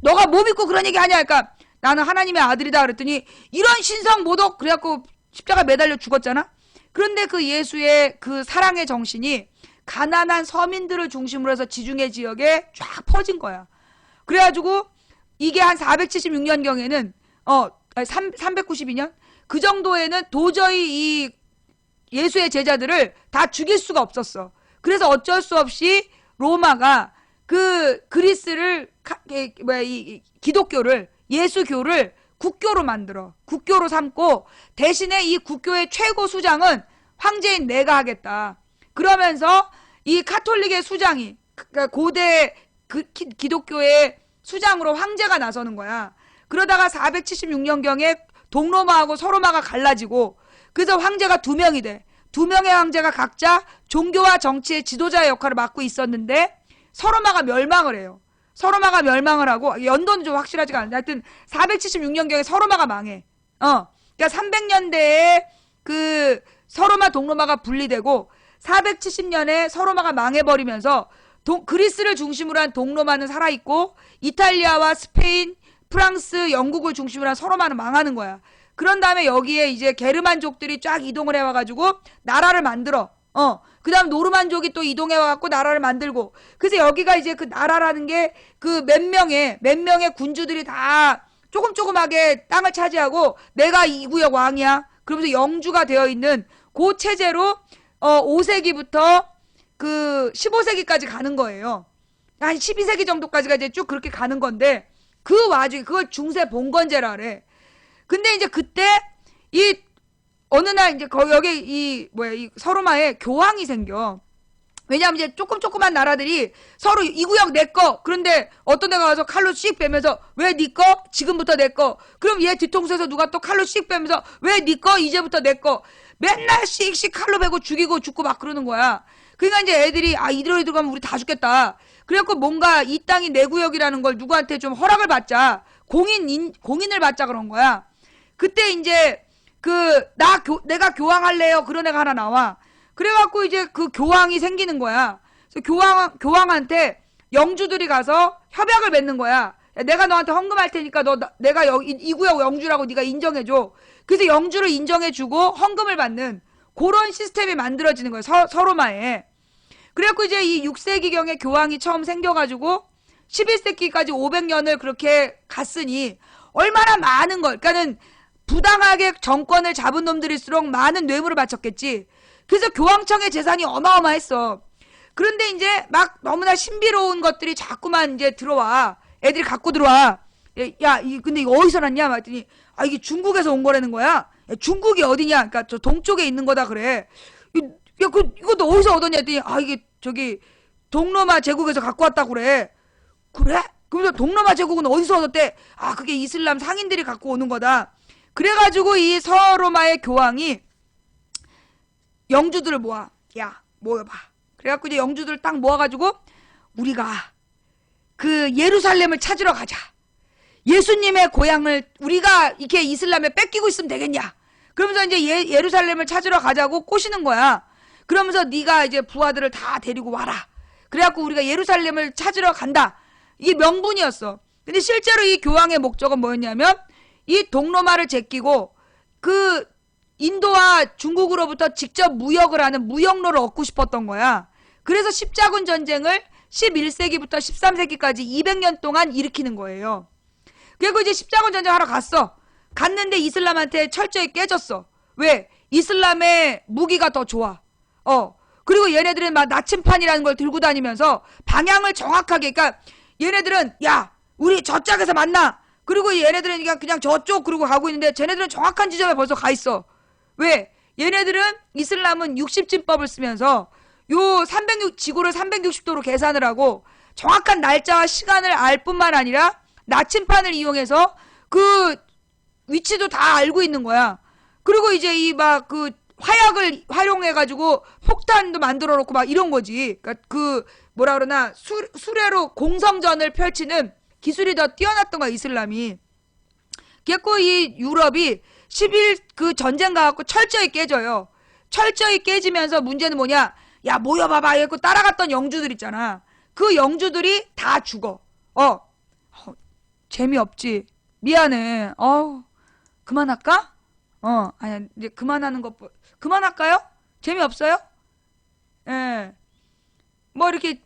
너가 뭐 믿고 그런 얘기 하냐? 그러니까 나는 하나님의 아들이다 그랬더니 이런 신성 모독 그래갖고 십자가 매달려 죽었잖아. 그런데 그 예수의 그 사랑의 정신이 가난한 서민들을 중심으로 해서 지중해 지역에 쫙 퍼진 거야. 그래가지고 이게 한 476년경에는 392년 그 정도에는 도저히 이 예수의 제자들을 다 죽일 수가 없었어. 그래서 어쩔 수 없이 로마가 그 그리스를 이 기독교를 예수교를 국교로 만들어. 국교로 삼고 대신에 이 국교의 최고 수장은 황제인 내가 하겠다. 그러면서 이 카톨릭의 수장이 그러니까 고대 기독교의 수장으로 황제가 나서는 거야. 그러다가 476년경에 동로마하고 서로마가 갈라지고 그래서 황제가 2명이 돼. 2명의 황제가 각자 종교와 정치의 지도자의 역할을 맡고 있었는데 서로마가 멸망을 해요. 서로마가 멸망을 하고 연도는 좀 확실하지가 않은데 하여튼 476년경에 서로마가 망해. 그러니까 300년대에 그 서로마 동로마가 분리되고 470년에 서로마가 망해버리면서 그리스를 중심으로 한 동로마는 살아있고 이탈리아와 스페인, 프랑스, 영국을 중심으로 한 서로마는 망하는 거야. 그런 다음에 여기에 이제 게르만족들이 쫙 이동을 해와가지고 나라를 만들어. 그 다음 노르만족이 또 이동해와갖고 나라를 만들고. 그래서 여기가 이제 그 나라라는 게 그 몇 명의 군주들이 다 조금조금하게 땅을 차지하고 내가 이 구역 왕이야. 그러면서 영주가 되어 있는 그 체제로 5세기부터 그 15세기까지 가는 거예요. 한 12세기 정도까지가 이제 쭉 그렇게 가는 건데 그 와중에 그걸 중세 봉건제라 그래. 근데 이제 그때 이 어느 날 이제 여기 이 서로마에 교황이 생겨. 왜냐하면 이제 조그만 나라들이 서로 이 구역 내 거. 그런데 어떤 애가 와서 칼로 씩 빼면서 왜 네 거? 지금부터 내 거. 그럼 얘 뒤통수에서 누가 또 칼로 씩 빼면서 왜 네 거? 이제부터 내 거. 맨날 씩씩 칼로 베고 죽고 막 그러는 거야. 그러니까 이제 애들이 이대로 가면 우리 다 죽겠다. 그래갖고 뭔가 이 땅이 내 구역이라는 걸 누구한테 좀 허락을 받자. 공인을 받자 그런 거야. 그때 이제 내가 교황할래요. 그런 애가 하나 나와. 그래갖고 이제 그 교황이 생기는 거야. 그래서 교황한테 영주들이 가서 협약을 맺는 거야. 야, 내가 너한테 헌금할 테니까 내가 이 구역 영주라고 네가 인정해줘. 그래서 영주를 인정해주고 헌금을 받는 그런 시스템이 만들어지는 거예요. 서로마에. 그래갖고 이제 이 6세기경에 교황이 처음 생겨가지고 11세기까지 500년을 그렇게 갔으니 얼마나 많은 걸, 그러니까는 부당하게 정권을 잡은 놈들일수록 많은 뇌물을 바쳤겠지. 그래서 교황청의 재산이 어마어마했어. 그런데 이제 막 너무나 신비로운 것들이 자꾸만 이제 들어와. 애들이 갖고 들어와. 근데 이거 어디서 났냐? 말했더니, 이게 중국에서 온 거라는 거야. 야, 중국이 어디냐? 그러니까 저 동쪽에 있는 거다 그래. 이것도 어디서 얻었냐? 했더니, 이게 저기 동로마 제국에서 갖고 왔다고 그래. 그래? 그러면서 동로마 제국은 어디서 얻었대? 그게 이슬람 상인들이 갖고 오는 거다. 그래가지고 이 서로마의 교황이 영주들을 모여봐. 그래갖고 이제 영주들을 딱 모아가지고 우리가 그 예루살렘을 찾으러 가자. 예수님의 고향을 우리가 이렇게 이슬람에 뺏기고 있으면 되겠냐. 그러면서 이제 예루살렘을 찾으러 가자고 꼬시는 거야. 그러면서 네가 이제 부하들을 다 데리고 와라. 그래갖고 우리가 예루살렘을 찾으러 간다. 이게 명분이었어. 근데 실제로 이 교황의 목적은 뭐였냐면 이 동로마를 제끼고 그 인도와 중국으로부터 직접 무역을 하는 무역로를 얻고 싶었던 거야. 그래서 십자군 전쟁을 11세기부터 13세기까지 200년 동안 일으키는 거예요. 그리고 이제 십자군 전쟁 하러 갔는데 이슬람한테 철저히 깨졌어. 왜? 이슬람의 무기가 더 좋아. 그리고 얘네들은 막 나침판이라는 걸 들고 다니면서 방향을 정확하게, 그러니까 얘네들은 야 우리 저짝에서 만나. 그리고 얘네들은 그냥 저쪽 그러고 가고 있는데 쟤네들은 정확한 지점에 벌써 가 있어. 왜? 얘네들은 이슬람은 60진법을 쓰면서 지구를 360도로 계산을 하고 정확한 날짜와 시간을 알 뿐만 아니라 나침판을 이용해서 그 위치도 다 알고 있는 거야. 그리고 이제 이 막 그 화약을 활용해가지고 폭탄도 만들어 놓고 막 이런 거지. 그러니까 그 뭐라 그러나 수레로 공성전을 펼치는 기술이 더 뛰어났던 거야, 이슬람이. 그래서 이 유럽이 10일 그 전쟁 가갖고 철저히 깨져요. 철저히 깨지면서 문제는 뭐냐? 야, 모여봐봐. 이랬고 따라갔던 영주들 있잖아. 그 영주들이 다 죽어. 재미없지. 미안해. 그만할까? 아니야. 이제 그만하는 그만할까요? 재미없어요? 예. 뭐 이렇게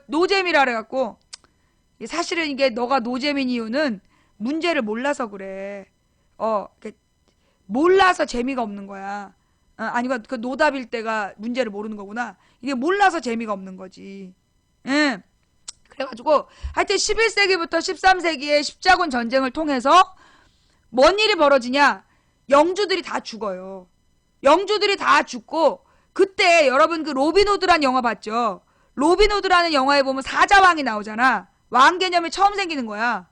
노잼이라 그래갖고 사실은 이게 너가 노잼인 이유는 문제를 몰라서 그래. 몰라서 재미가 없는 거야. 아니고 그 노답일 때가 문제를 모르는 거구나. 이게 몰라서 재미가 없는 거지. 예. 그래가지고 하여튼 11세기부터 13세기의 십자군 전쟁을 통해서 뭔 일이 벌어지냐? 영주들이 다 죽어요. 영주들이 다 죽고 그때 여러분 그 로빈후드란 영화 봤죠? 로빈후드라는 영화에 보면 사자왕이 나오잖아. 왕 개념이 처음 생기는 거야.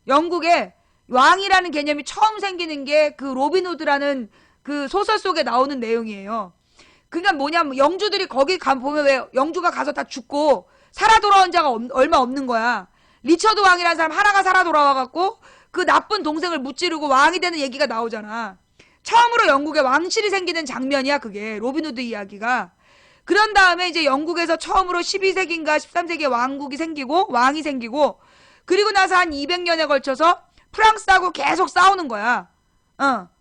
영국에 왕이라는 개념이 처음 생기는 게 그 로빈후드라는 그 소설 속에 나오는 내용이에요. 그러니까 뭐냐면 영주들이 거기 보면 왜 영주가 가서 다 죽고 살아 돌아온 자가 얼마 없는 거야. 리처드 왕이라는 사람 하나가 살아 돌아와갖고 그 나쁜 동생을 무찌르고 왕이 되는 얘기가 나오잖아. 처음으로 영국에 왕실이 생기는 장면이야, 그게. 로빈후드 이야기가. 그런 다음에 이제 영국에서 처음으로 12세기인가 13세기에 왕이 생기고 그리고 나서 한 200년에 걸쳐서 프랑스하고 계속 싸우는 거야.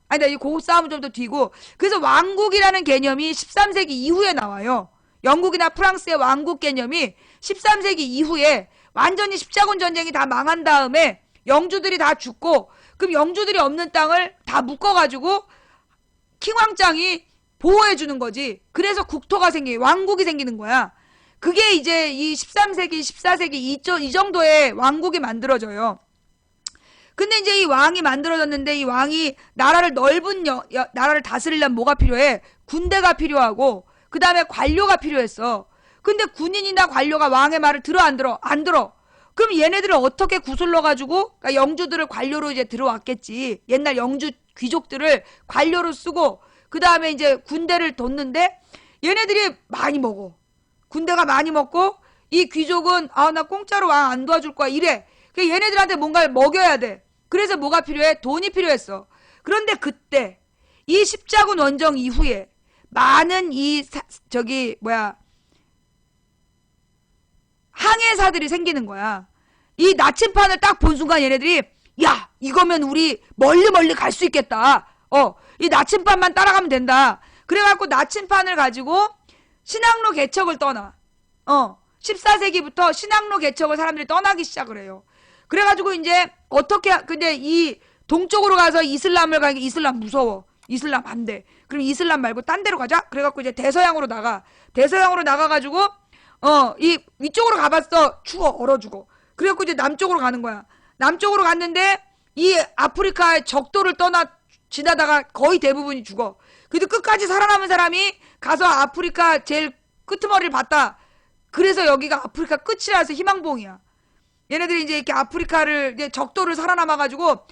아니다, 이 고급 싸움은 좀 더 뒤고. 그래서 왕국이라는 개념이 13세기 이후에 나와요. 영국이나 프랑스의 왕국 개념이 13세기 이후에 완전히 십자군 전쟁이 다 망한 다음에 영주들이 다 죽고 그럼 영주들이 없는 땅을 다 묶어가지고 킹왕짱이 보호해주는 거지. 그래서 국토가 왕국이 생기는 거야. 그게 이제 이 13세기, 14세기 이 정도의 왕국이 만들어져요. 근데 이제 이 왕이 만들어졌는데 이 왕이 넓은 나라를 다스리려면 뭐가 필요해? 군대가 필요하고 그 다음에 관료가 필요했어. 근데 군인이나 관료가 왕의 말을 들어 안 들어? 안 들어. 그럼 얘네들을 어떻게 구슬러가지고 그러니까 영주들을 관료로 이제 들어왔겠지. 옛날 영주 귀족들을 관료로 쓰고 그 다음에 이제 군대를 뒀는데 얘네들이 많이 먹어. 군대가 많이 먹고 이 귀족은 나 공짜로 왕 안 도와줄 거야 이래. 그러니까 얘네들한테 뭔가를 먹여야 돼. 그래서 뭐가 필요해? 돈이 필요했어. 그런데 그때 이 십자군 원정 이후에 많은 항해사들이 생기는 거야. 이 나침판을 딱 본 순간 얘네들이 야 이거면 우리 멀리 갈 수 있겠다. 이 나침판만 따라가면 된다. 그래갖고 나침판을 가지고 신항로 개척을 떠나. 14세기부터 신항로 개척을 사람들이 떠나기 시작을 해요. 그래가지고 이제 근데 이 동쪽으로 가서 이슬람을 가니까 이슬람 무서워. 이슬람 안 돼. 그럼 이슬람 말고 딴 데로 가자. 그래갖고 이제 대서양으로 나가. 대서양으로 나가가지고 이 위쪽으로 가봤어. 얼어 죽어. 그래갖고 이제 남쪽으로 가는 거야. 남쪽으로 갔는데 이 아프리카의 적도를 지나다가 거의 대부분이 죽어. 그래도 끝까지 살아남은 사람이 가서 아프리카 제일 끄트머리를 봤다. 그래서 여기가 아프리카 끝이라서 희망봉이야. 얘네들이 이제 이렇게 아프리카를 이제 적도를 살아남아가지고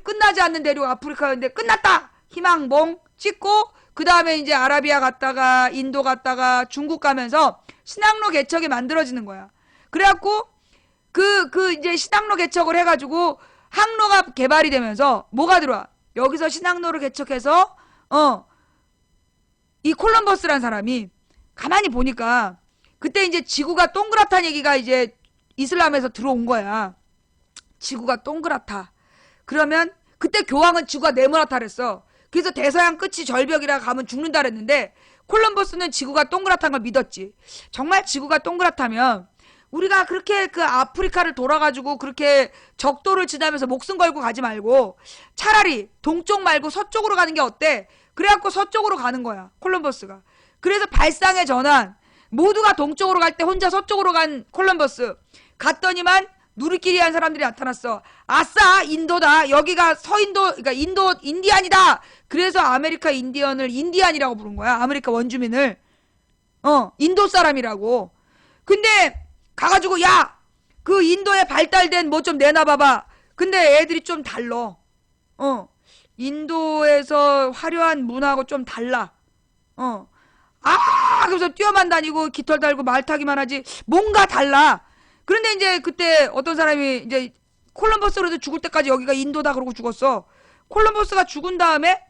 끝나지 않는 대륙 아프리카였는데 끝났다. 희망봉 찍고 그 다음에 이제 아라비아 갔다가 인도 갔다가 중국 가면서 신항로 개척이 만들어지는 거야. 그래갖고 이제 신항로 개척을 해가지고 항로가 개발이 되면서 뭐가 들어와? 여기서 신항로를 개척해서, 이 콜럼버스란 사람이 가만히 보니까 그때 이제 지구가 동그랗다는 얘기가 이제 이슬람에서 들어온 거야. 지구가 동그랗다. 그러면 그때 교황은 지구가 네모나다 그랬어. 그래서 대서양 끝이 절벽이라 가면 죽는다 그랬는데 콜럼버스는 지구가 동그랗다는 걸 믿었지. 정말 지구가 동그랗다면 우리가 그렇게 그 아프리카를 돌아가지고 그렇게 적도를 지나면서 목숨 걸고 가지 말고 차라리 동쪽 말고 서쪽으로 가는 게 어때? 그래갖고 서쪽으로 가는 거야. 콜럼버스가. 그래서 발상의 전환. 모두가 동쪽으로 갈 때 혼자 서쪽으로 간 콜럼버스. 갔더니만 누리끼리 한 사람들이 나타났어. 아싸, 인도다. 여기가 서인도, 그러니까 인디안이다. 그래서 아메리카 인디언을 인디안이라고 부른 거야. 아메리카 원주민을. 인도 사람이라고. 근데 가가지고 야, 그 인도에 발달된 뭐 좀 내놔봐봐. 근데 애들이 좀 달라. 인도에서 화려한 문화하고 좀 달라. 그래서 뛰어만 다니고 깃털 달고 말 타기만 하지 뭔가 달라. 그런데 이제 그때 어떤 사람이 이제 콜럼버스로도 죽을 때까지 여기가 인도다 그러고 죽었어. 콜럼버스가 죽은 다음에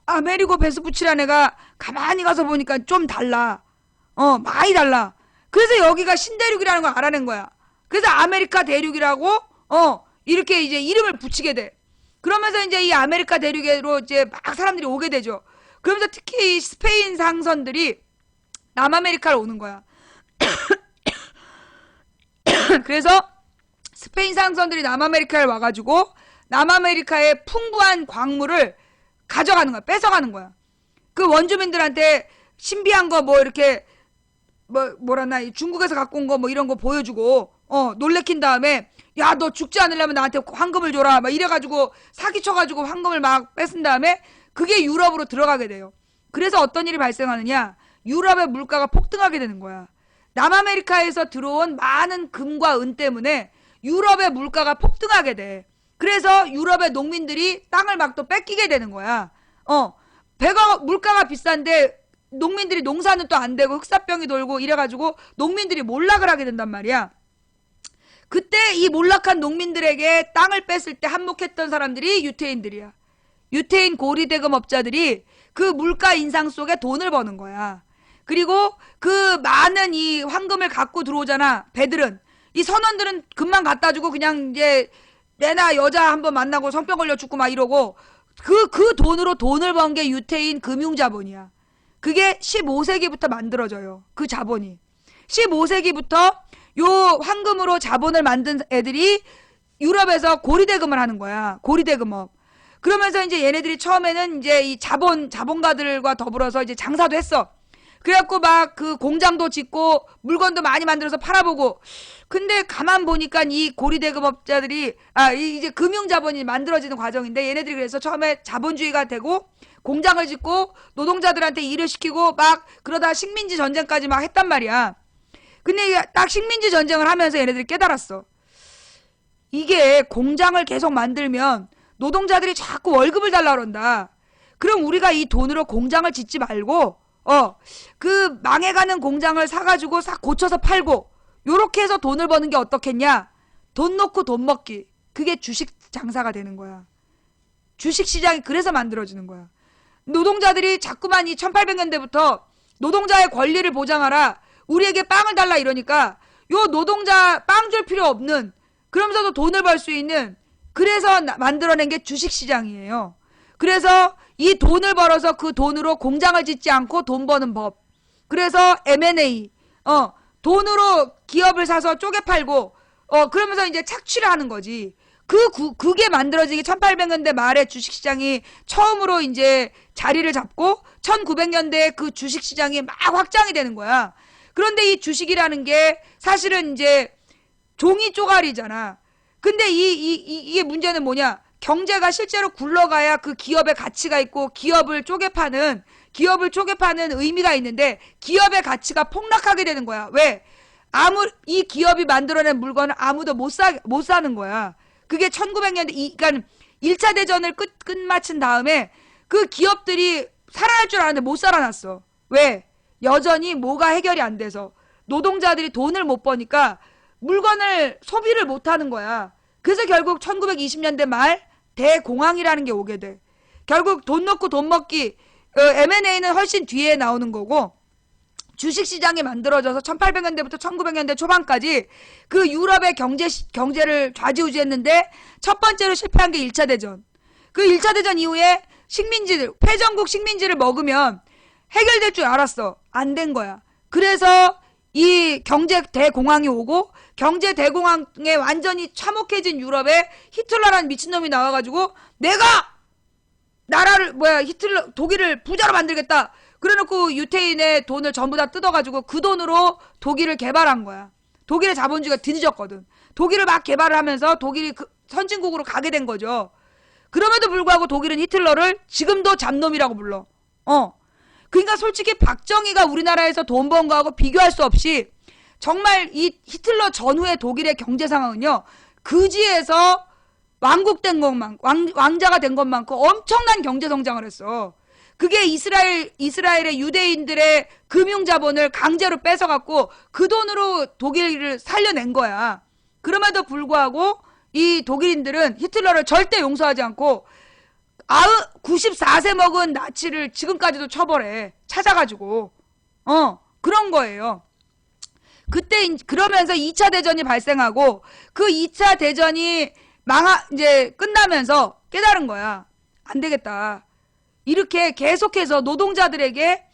아메리고 베스푸치라는 애가 가만히 가서 보니까 좀 달라. 많이 달라. 그래서 여기가 신대륙이라는 걸 알아낸 거야. 그래서 아메리카 대륙이라고 이렇게 이제 이름을 붙이게 돼. 그러면서 이제 이 아메리카 대륙으로 이제 막 사람들이 오게 되죠. 그러면서 특히 이 스페인 상선들이 남아메리카로 오는 거야. 그래서 스페인 상선들이 남아메리카에 와가지고 남아메리카의 풍부한 광물을 가져가는 거야. 뺏어가는 거야. 그 원주민들한테 신비한 거 뭐 이렇게 뭐라나 중국에서 갖고 온 거 뭐 이런 거 보여주고 놀래킨 다음에 야, 너 죽지 않으려면 나한테 황금을 줘라 막 이래가지고 사기쳐가지고 황금을 막 뺏은 다음에 그게 유럽으로 들어가게 돼요. 그래서 어떤 일이 발생하느냐, 유럽의 물가가 폭등하게 되는 거야. 남아메리카에서 들어온 많은 금과 은 때문에 유럽의 물가가 폭등하게 돼. 그래서 유럽의 농민들이 땅을 막 또 뺏기게 되는 거야. 물가가 비싼데 농민들이 농사는 또 안 되고 흑사병이 돌고 이래가지고 농민들이 몰락을 하게 된단 말이야. 그때 이 몰락한 농민들에게 땅을 뺐을 때 한몫했던 사람들이 유태인들이야. 유태인 고리대금업자들이 그 물가 인상 속에 돈을 버는 거야. 그리고 그 많은 이 황금을 갖고 들어오잖아. 배들은. 이 선원들은 금방 갖다 주고 그냥 이제 내나 여자 한번 만나고 성병 걸려 죽고 막 이러고 그 돈으로 돈을 번 게 유태인 금융자본이야. 그게 15세기부터 만들어져요. 그 자본이. 15세기부터 요 황금으로 자본을 만든 애들이 유럽에서 고리대금을 하는 거야. 고리대금업. 그러면서 이제 얘네들이 처음에는 이제 이 자본가들과 더불어서 이제 장사도 했어. 그래갖고 막 그 공장도 짓고 물건도 많이 만들어서 팔아보고. 근데 가만 보니까 이 고리대금업자들이 이제 금융자본이 만들어지는 과정인데 얘네들이 그래서 처음에 자본주의가 되고 공장을 짓고 노동자들한테 일을 시키고 막 그러다 식민지 전쟁까지 막 했단 말이야. 근데 딱 식민지 전쟁을 하면서 얘네들이 깨달았어. 이게 공장을 계속 만들면 노동자들이 자꾸 월급을 달라 그런다. 그럼 우리가 이 돈으로 공장을 짓지 말고 그 망해가는 공장을 사가지고 싹 고쳐서 팔고 요렇게 해서 돈을 버는 게 어떻겠냐. 돈 놓고 돈 먹기. 그게 주식 장사가 되는 거야. 주식 시장이 그래서 만들어지는 거야. 노동자들이 자꾸만 이 1800년대부터 노동자의 권리를 보장하라, 우리에게 빵을 달라 이러니까 요 노동자 빵 줄 필요 없는, 그러면서도 돈을 벌 수 있는, 그래서 만들어낸 게 주식시장이에요. 그래서 이 돈을 벌어서 그 돈으로 공장을 짓지 않고 돈 버는 법. 그래서 M&A, 돈으로 기업을 사서 쪼개 팔고, 그러면서 이제 착취를 하는 거지. 그게 만들어지기 1800년대 말에 주식시장이 처음으로 이제 자리를 잡고 1900년대에 그 주식시장이 막 확장이 되는 거야. 그런데 이 주식이라는 게 사실은 이제 종이 쪼가리잖아. 근데 이게 문제는 뭐냐? 경제가 실제로 굴러가야 그 기업의 가치가 있고 기업을 쪼개 파는 의미가 있는데 기업의 가치가 폭락하게 되는 거야. 왜? 이 기업이 만들어낸 물건을 아무도 못 사는 거야. 그게 1900년대, 그러니까 1차 대전을 끝마친 다음에 그 기업들이 살아날 줄 알았는데 못 살아났어. 왜? 여전히 뭐가 해결이 안 돼서. 노동자들이 돈을 못 버니까 물건을 소비를 못하는 거야. 그래서 결국 1920년대 말 대공황이라는 게 오게 돼. 결국 돈 넣고 돈 먹기, M&A는 훨씬 뒤에 나오는 거고, 주식시장이 만들어져서 1800년대부터 1900년대 초반까지 그 유럽의 경제를 좌지우지했는데 첫 번째로 실패한 게 1차 대전. 그 1차 대전 이후에 패전국 식민지를 먹으면 해결될 줄 알았어. 안 된 거야. 그래서 이 경제 대공황이 오고, 경제 대공황에 완전히 참혹해진 유럽에 히틀러라는 미친놈이 나와가지고 내가 독일을 부자로 만들겠다. 그래놓고 유태인의 돈을 전부 다 뜯어가지고 그 돈으로 독일을 개발한 거야. 독일의 자본주의가 뒤늦었거든. 독일을 막 개발을 하면서 독일이 선진국으로 가게 된 거죠. 그럼에도 불구하고 독일은 히틀러를 지금도 잡놈이라고 불러. 그러니까 솔직히 박정희가 우리나라에서 돈 번 거하고 비교할 수 없이 정말 이 히틀러 전후의 독일의 경제 상황은요, 그지에서 왕국된 것만, 왕자가 된 것만큼 엄청난 경제 성장을 했어. 그게 이스라엘의 유대인들의 금융자본을 강제로 뺏어갖고 그 돈으로 독일을 살려낸 거야. 그럼에도 불구하고 이 독일인들은 히틀러를 절대 용서하지 않고 94세 먹은 나치를 지금까지도 처벌해. 찾아가지고. 그런 거예요. 그러면서 2차 대전이 발생하고 그 2차 대전이 이제 끝나면서 깨달은 거야. 안 되겠다. 이렇게 계속해서 노동자들에게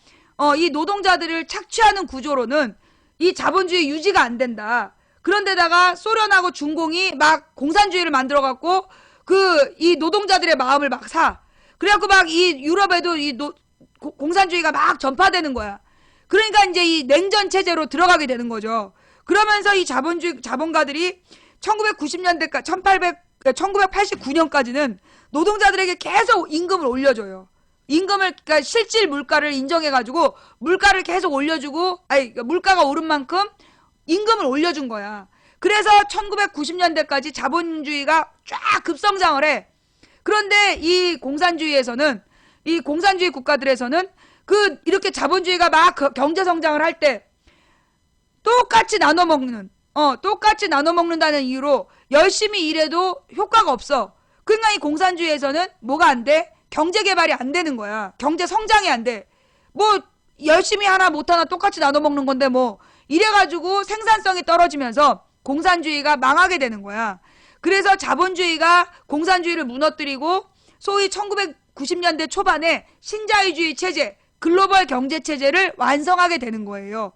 이 노동자들을 착취하는 구조로는 이 자본주의 유지가 안 된다. 그런데다가 소련하고 중공이 막 공산주의를 만들어갖고 이 노동자들의 마음을 막 사. 그래갖고 막 이 유럽에도 공산주의가 막 전파되는 거야. 그러니까 이제 이 냉전 체제로 들어가게 되는 거죠. 그러면서 이 자본가들이 1989년까지는 노동자들에게 계속 임금을 올려줘요. 그러니까 실질 물가를 인정해가지고 물가를 계속 올려주고, 물가가 오른 만큼 임금을 올려준 거야. 그래서 1990년대까지 자본주의가 쫙 급성장을 해. 그런데 이 공산주의 국가들에서는 이렇게 자본주의가 막 경제 성장을 할 때 똑같이 나눠 먹는다는 이유로 열심히 일해도 효과가 없어. 그러니까 이 공산주의에서는 뭐가 안 돼? 경제 개발이 안 되는 거야. 경제 성장이 안 돼. 열심히 하나 못하나 똑같이 나눠 먹는 건데 이래가지고 생산성이 떨어지면서 공산주의가 망하게 되는 거야. 그래서 자본주의가 공산주의를 무너뜨리고 소위 1990년대 초반에 신자유주의 체제, 글로벌 경제 체제를 완성하게 되는 거예요.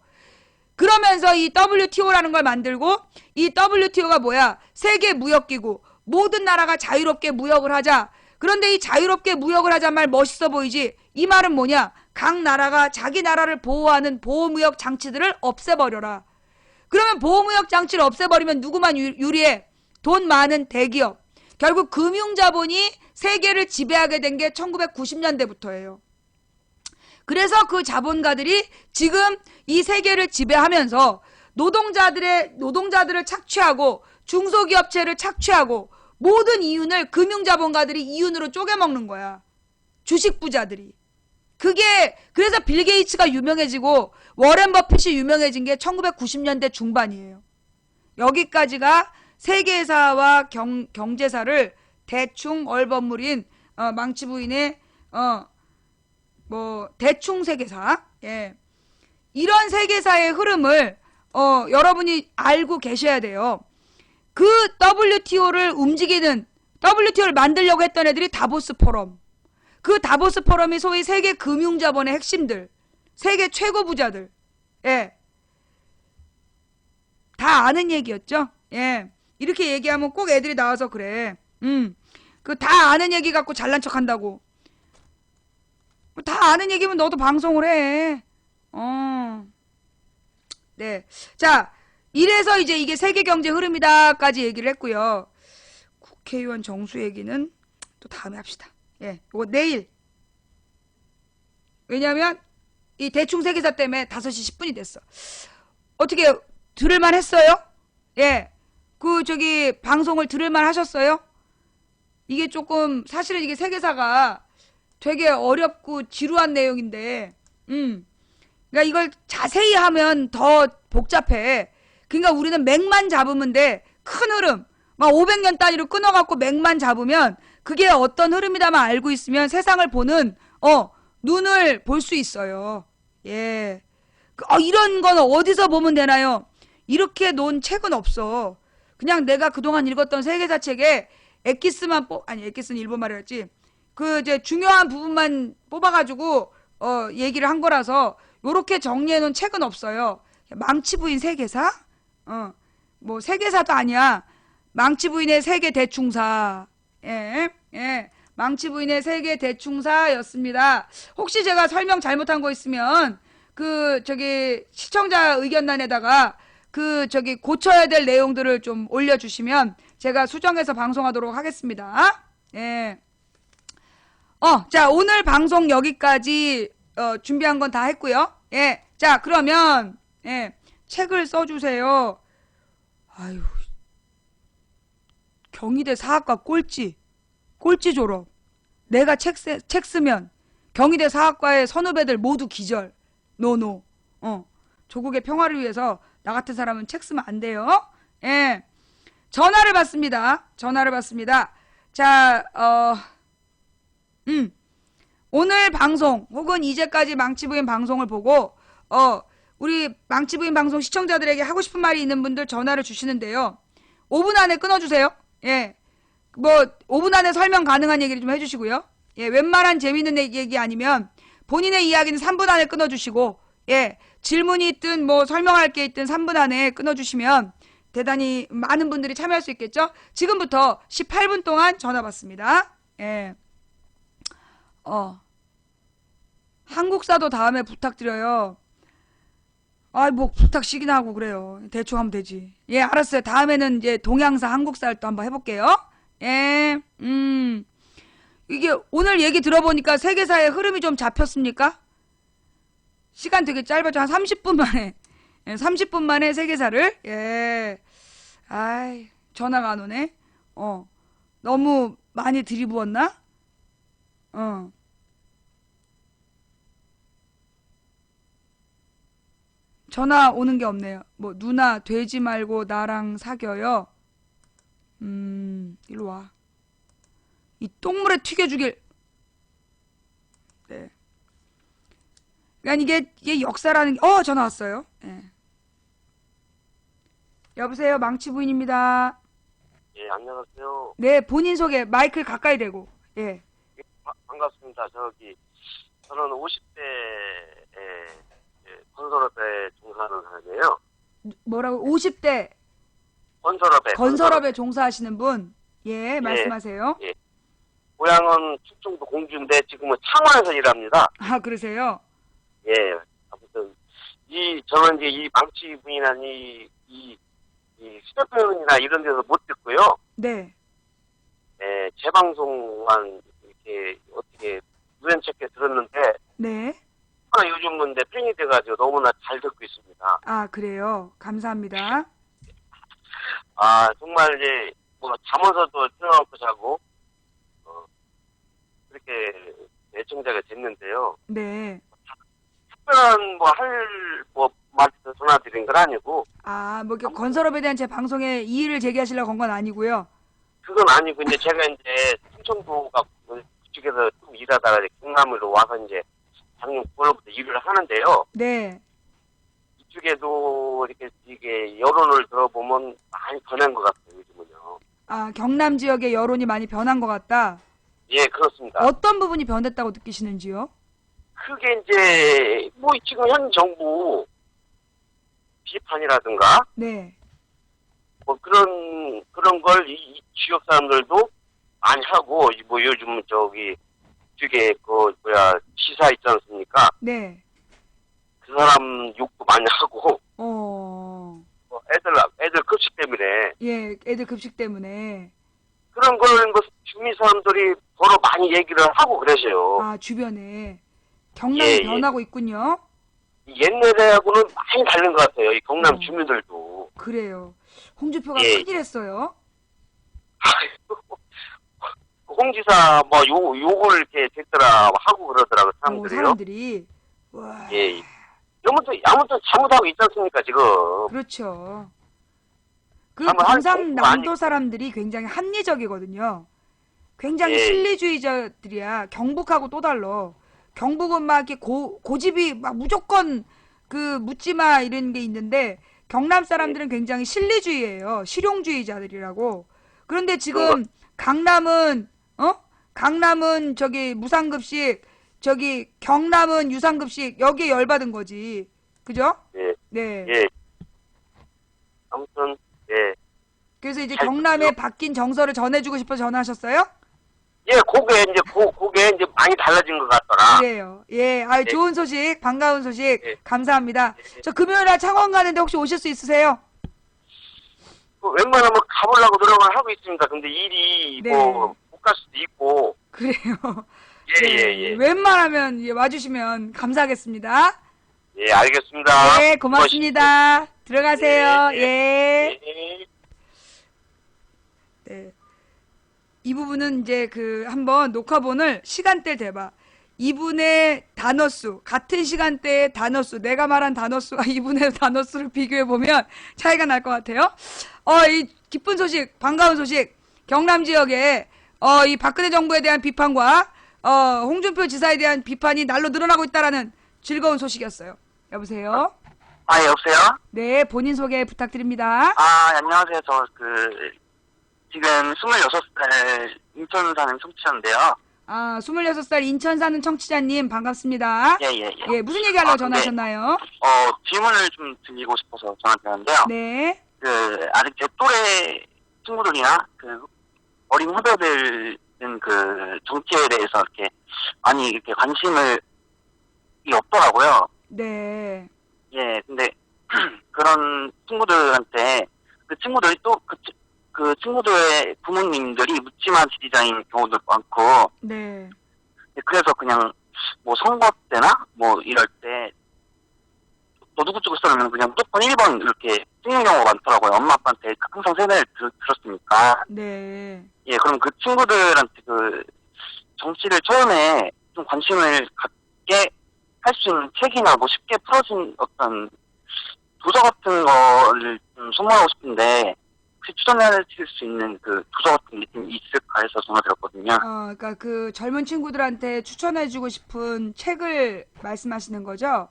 그러면서 이 WTO라는 걸 만들고, 이 WTO가 뭐야? 세계 무역기구. 모든 나라가 자유롭게 무역을 하자. 그런데 이 자유롭게 무역을 하자 말 멋있어 보이지? 이 말은 뭐냐? 각 나라가 자기 나라를 보호하는 보호무역 장치들을 없애버려라. 그러면 보호무역 장치를 없애버리면 누구만 유리해? 돈 많은 대기업. 결국 금융자본이 세계를 지배하게 된 게 1990년대부터예요. 그래서 자본가들이 지금 이 세계를 지배하면서 노동자들을 착취하고 중소기업체를 착취하고 모든 이윤을 금융자본가들이 이윤으로 쪼개먹는 거야. 주식부자들이. 그래서 빌 게이츠가 유명해지고 워렌 버핏이 유명해진 게 1990년대 중반이에요. 여기까지가 세계사와 경제사를 대충 얼버무린 망치부인의 대충 세계사. 예. 이런 세계사의 흐름을 여러분이 알고 계셔야 돼요. 그 WTO를 만들려고 했던 애들이 다보스 포럼. 그 다보스 포럼이 소위 세계 금융자본의 핵심들, 세계 최고 부자들. 예. 다 아는 얘기였죠? 예. 이렇게 얘기하면 꼭 애들이 나와서 그래. 다 아는 얘기 갖고 잘난 척 한다고. 다 아는 얘기면 너도 방송을 해. 네. 자, 이래서 이제 이게 세계 경제 흐름이다까지 얘기를 했고요. 국회의원 정수 얘기는 또 다음에 합시다. 예. 이거 내일. 왜냐면 이 대충 세계사 때문에 5시 10분이 됐어. 어떻게 들을만 했어요? 예. 방송을 들을만 하셨어요? 이게 조금, 사실은 이게 세계사가 되게 어렵고 지루한 내용인데, 그러니까 이걸 자세히 하면 더 복잡해. 그러니까 우리는 맥만 잡으면 돼. 큰 흐름. 막 500년 단위로 끊어갖고 맥만 잡으면 그게 어떤 흐름이다만 알고 있으면 세상을 보는 눈을 볼 수 있어요. 예. 이런 건 어디서 보면 되나요? 이렇게 놓은 책은 없어. 그냥 내가 그동안 읽었던 세계사 책에 엑기스만 엑기스는 일본 말이었지. 그 이제 중요한 부분만 뽑아가지고 얘기를 한 거라서 요렇게 정리해 놓은 책은 없어요. 망치 부인 세계사? 뭐 세계사도 아니야. 망치 부인의 세계 대충사. 예. 망치 부인의 세계 대충사였습니다. 혹시 제가 설명 잘못한 거 있으면 시청자 의견란에다가 고쳐야 될 내용들을 좀 올려주시면 제가 수정해서 방송하도록 하겠습니다. 예. 자, 오늘 방송 여기까지, 준비한 건 다 했고요. 예. 자, 그러면, 책을 써주세요. 아유. 경희대 사학과 꼴찌 졸업. 내가 책 쓰면 경희대 사학과의 선후배들 모두 기절. 노. 조국의 평화를 위해서 나 같은 사람은 책 쓰면 안 돼요. 예. 전화를 받습니다. 자, 오늘 방송 혹은 이제까지 망치부인 방송을 보고 우리 망치부인 방송 시청자들에게 하고 싶은 말이 있는 분들 전화를 주시는데요. 5분 안에 끊어주세요. 예. 뭐 5분 안에 설명 가능한 얘기를 좀 해주시고요. 예. 웬만한 재밌는 얘기 아니면 본인의 이야기는 3분 안에 끊어주시고, 예. 질문이 있든 뭐 설명할 게 있든 3분 안에 끊어주시면 대단히 많은 분들이 참여할 수 있겠죠? 지금부터 18분 동안 전화 받습니다. 예. 한국사도 다음에 부탁드려요. 뭐 부탁식이나 하고 그래요. 대충 하면 되지. 예, 알았어요. 다음에는 이제 동양사, 한국사를 또 한번 해볼게요. 예, 이게 오늘 얘기 들어보니까 세계사의 흐름이 좀 잡혔습니까? 시간 되게 짧았죠. 한 30분 만에. 예, 30분 만에 세계사를. 예. 전화가 안 오네. 너무 많이 들이부었나? 전화 오는 게 없네요. 뭐 누나 돼지 말고 나랑 사겨요. 일로 와. 이 똥물에 튀겨주길. 네. 그러니까 이게 역사라는 게. 전화 왔어요. 예. 여보세요, 망치 부인입니다. 예, 안녕하세요. 네, 본인 소개 마이크 가까이 대고. 예. 반갑습니다. 저는 50대에 건설업에 종사하는 사람이에요. 뭐라고? 50대 건설업에 종사하시는 분. 예, 말씀하세요. 예. 고향은 충청도 공주인데 지금은 창원에서 일합니다. 아, 그러세요? 예. 아무튼 저는 이제 이 망치 부인한 이 휴대폰이나 이런 데서 못 듣고요. 네. 예, 재방송만 이렇게 어떻게 우연찮게 들었는데. 네. 요즘은 내 팬이 돼가지고 너무나 잘 듣고 있습니다. 아, 그래요. 감사합니다. 정말 이제 뭐 잠에서도 끊어놓고 자고 그렇게 애청자가 됐는데요. 네. 특별한 말씀 전화드린 건 아니고. 뭐 건설업에 대한 제 방송에 이의를 제기하시려고 건 건 아니고요. 그건 아니고 이제 제가 이제 충청도가 그쪽에서 좀 일하다가 이제 경남으로 와서 이제 작년 9월부터 일을 하는데요. 네. 이쪽에도 이게 여론을 들어보면 많이 변한 것 같아요, 요즘은요. 경남 지역의 여론이 많이 변한 것 같다? 예, 그렇습니다. 어떤 부분이 변했다고 느끼시는지요? 그게 이제, 지금 현 정부 비판이라든가, 네. 그런 걸 이 지역 사람들도 많이 하고, 요즘 쪽에 지사 있지 않습니까? 네. 그 사람 욕도 많이 하고, 애들 급식 때문에. 예, 애들 급식 때문에. 그런 걸 주민 사람들이 서로 많이 얘기를 하고 그러세요. 주변에. 경남이 변하고 있군요. 옛날하고는 많이 다른 것 같아요. 이 경남 주민들도. 그래요. 홍준표가 큰일 했어요. 홍지사 욕을 이렇게 됐더라 하고 그러더라고 사람들이요. 사람들이. 와. 예. 아무튼 잘못하고 있지 않습니까 지금. 그렇죠. 그 한번 할 경상남도 아니- 사람들이 굉장히 합리적이거든요. 굉장히 예. 실리주의자들이야. 경북하고 또 달라. 경북은 막 이렇게 고집이 막 무조건 그 묻지마 이런 게 있는데 경남 사람들은 굉장히 실리주의예요. 실용주의자들이라고. 그런데 지금 강남은 강남은 저기 무상급식, 저기 경남은 유상급식 여기에 열받은 거지. 그죠? 예. 네. 예. 아무튼 예. 그래서 이제 잘 경남에 듣죠? 바뀐 정서를 전해주고 싶어서 전화하셨어요? 예, 그게 이제 많이 달라진 것 같더라. 그래요. 예, 아유, 예. 좋은 소식, 반가운 소식, 예. 감사합니다. 저 금요일날 창원 가는데 혹시 오실 수 있으세요? 웬만하면 가보려고 노력을 하고 있습니다. 근데 일이 네. 뭐 못 갈 수도 있고. 그래요. 예, 네, 예, 예. 웬만하면 예, 와주시면 감사하겠습니다. 예, 알겠습니다. 네, 고맙습니다. 들어가세요. 예, 예. 예. 네. 이 부분은 이제 그 한번 녹화본을 시간대 대봐. 이분의 단어수, 같은 시간대의 단어수, 내가 말한 단어수와 이분의 단어수를 비교해 보면 차이가 날 것 같아요. 이 기쁜 소식, 반가운 소식, 경남 지역에 이 박근혜 정부에 대한 비판과 홍준표 지사에 대한 비판이 날로 늘어나고 있다라는 즐거운 소식이었어요. 여보세요? 아, 여보세요? 네, 본인 소개 부탁드립니다. 아, 안녕하세요. 지금 26살 인천 사는 청취자인데요. 26살 인천 사는 청취자님 반갑습니다. 예, 무슨 얘기 하려고 전화하셨나요? 질문을 좀 드리고 싶어서 전화드렸는데요. 네. 아직 제 또래 친구들이나 어린 후배들은 정치에 대해서 많이 관심을 없더라고요. 네. 예, 근데 그런 친구들한테 그 친구들이 또 그 친구들의 부모님들이 묻지마 지지자인 경우도 많고, 네. 그래서 그냥 뭐 선거 때나 뭐 이럴 때 너 누구 찍고 있으면 그냥 무조건 1번 이렇게 찍는 경우가 많더라고요. 엄마 아빠한테 항상 세뇌를 들었으니까. 네. 예, 그럼 그 친구들한테 정치를 처음에 좀 관심을 갖게 할 수 있는 책이나 뭐 쉽게 풀어진 어떤 도서 같은 거를 좀 선물하고 싶은데, 혹시 추천해 주실 수 있는 도서 같은 게 좀 있을까 해서 전화드렸거든요. 그러니까 그 젊은 친구들한테 추천해주고 싶은 책을 말씀하시는 거죠?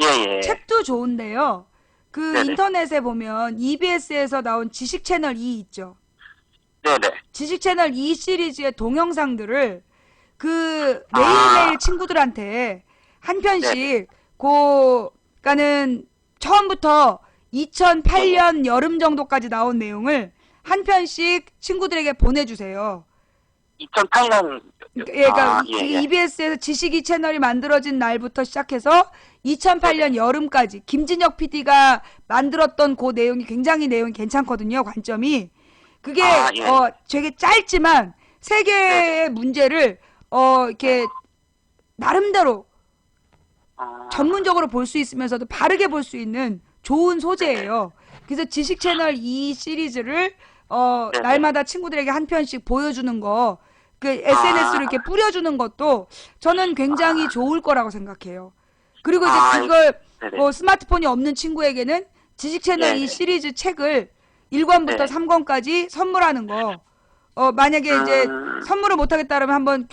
예. 책도 좋은데요. 네네. 인터넷에 보면 EBS에서 나온 지식 채널 2 있죠. 네네. 지식 채널 2 시리즈의 동영상들을 매일매일 친구들한테 한 편씩 그러니까는 처음부터 2008년 여름 정도까지 나온 내용을 한 편씩 친구들에게 보내주세요. 2008년. 그러니까 예. EBS에서 지식이 채널이 만들어진 날부터 시작해서 2008년 여름까지 김진혁 PD가 만들었던 그 내용이 굉장히 내용이 괜찮거든요. 관점이. 그게 예. 되게 짧지만 세계의 문제를 이렇게 나름대로 전문적으로 볼 수 있으면서도 바르게 볼 수 있는 좋은 소재예요. 그래서 지식 채널 2 시리즈를 날마다 친구들에게 한 편씩 보여주는 거, SNS로 이렇게 뿌려주는 것도 저는 굉장히 좋을 거라고 생각해요. 그리고 이제 그걸 네네. 스마트폰이 없는 친구에게는 지식 채널 2 시리즈 책을 1권부터 3권까지 선물하는 거. 만약에 이제 선물을 못 하겠다 그러면 한번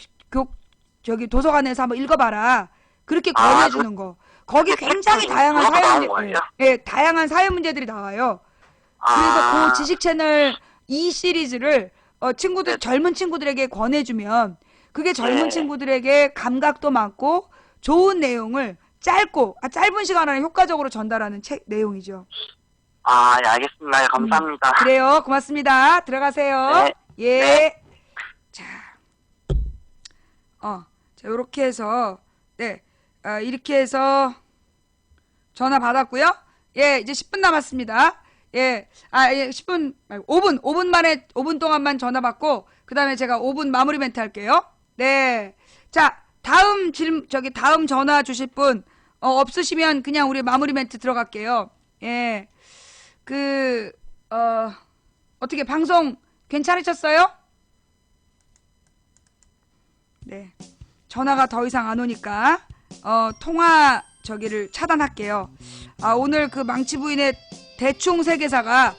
도서관에서 한번 읽어봐라. 그렇게 권해주는 거. 거기 굉장히 다양한 다양한 사회 문제들이 나와요. 그래서 그 지식 채널 2 시리즈를 젊은 친구들에게 권해주면 그게 젊은 친구들에게 감각도 많고 좋은 내용을 짧은 시간 안에 효과적으로 전달하는 책 내용이죠. 예, 알겠습니다. 예, 감사합니다. 그래요. 고맙습니다. 들어가세요. 네. 예. 네. 자, 요렇게 해서, 이렇게 해서 전화 받았고요. 예, 이제 10분 남았습니다. 예, 10분 말고 5분 동안만 전화 받고, 그 다음에 제가 5분 마무리 멘트 할게요. 네. 자, 다음 전화 주실 분, 없으시면 그냥 우리 마무리 멘트 들어갈게요. 예. 어떻게 방송 괜찮으셨어요? 네. 전화가 더 이상 안 오니까, 통화 를 차단할게요. 오늘 그 망치 부인의 대충 세계사가,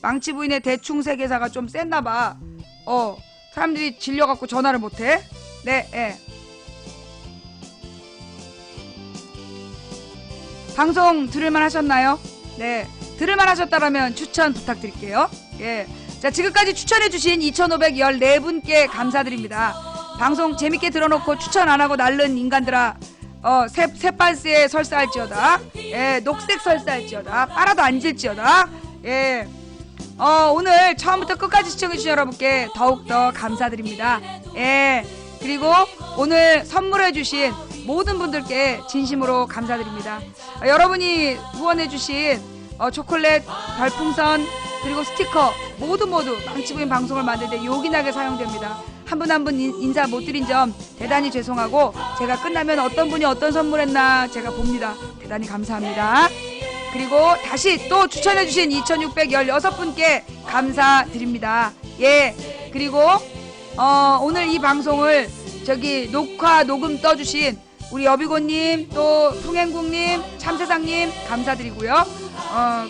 망치 부인의 대충 세계사가 좀 셌나봐. 사람들이 질려갖고 전화를 못해. 네, 예. 방송 들을만 하셨나요? 네, 들을만 하셨다라면 추천 부탁드릴게요. 예. 자, 지금까지 추천해주신 2,514분께 감사드립니다. 방송 재밌게 들어놓고 추천 안 하고 날른 인간들아, 새빤스에 설사할지어다. 예, 녹색 설사할지어다. 빨아도 안 질지어다. 예. 오늘 처음부터 끝까지 시청해주신 여러분께 더욱더 감사드립니다. 예. 그리고 오늘 선물해주신 모든 분들께 진심으로 감사드립니다. 여러분이 후원해주신 초콜릿, 별풍선, 그리고 스티커 모두 망치부인 방송을 만드는데 요긴하게 사용됩니다. 한 분 한 분 인사 못 드린 점 대단히 죄송하고, 제가 끝나면 어떤 분이 어떤 선물했나 제가 봅니다. 대단히 감사합니다. 그리고 다시 또 추천해주신 2,616분께 감사드립니다. 예. 그리고 오늘 이 방송을 녹화 녹음 떠주신 우리 여비고님, 또 풍행국님, 참세상님 감사드리고요.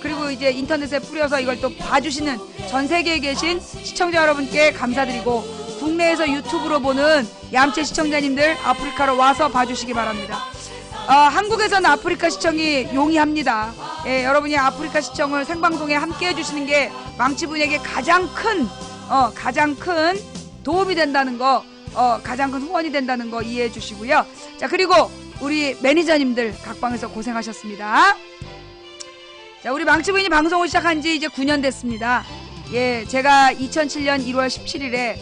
그리고 이제 인터넷에 뿌려서 이걸 또 봐주시는 전 세계에 계신 시청자 여러분께 감사드리고, 국내에서 유튜브로 보는 얌체 시청자님들 아프리카로 와서 봐주시기 바랍니다. 한국에서는 아프리카 시청이 용이합니다. 예, 여러분이 아프리카 시청을 생방송에 함께 해주시는 게 망치분에게 가장 큰 도움이 된다는 거, 가장 큰 후원이 된다는 거 이해해 주시고요. 자, 그리고 우리 매니저님들 각방에서 고생하셨습니다. 자, 우리 망치부인이 방송을 시작한 지 이제 9년 됐습니다. 예, 제가 2007년 1월 17일에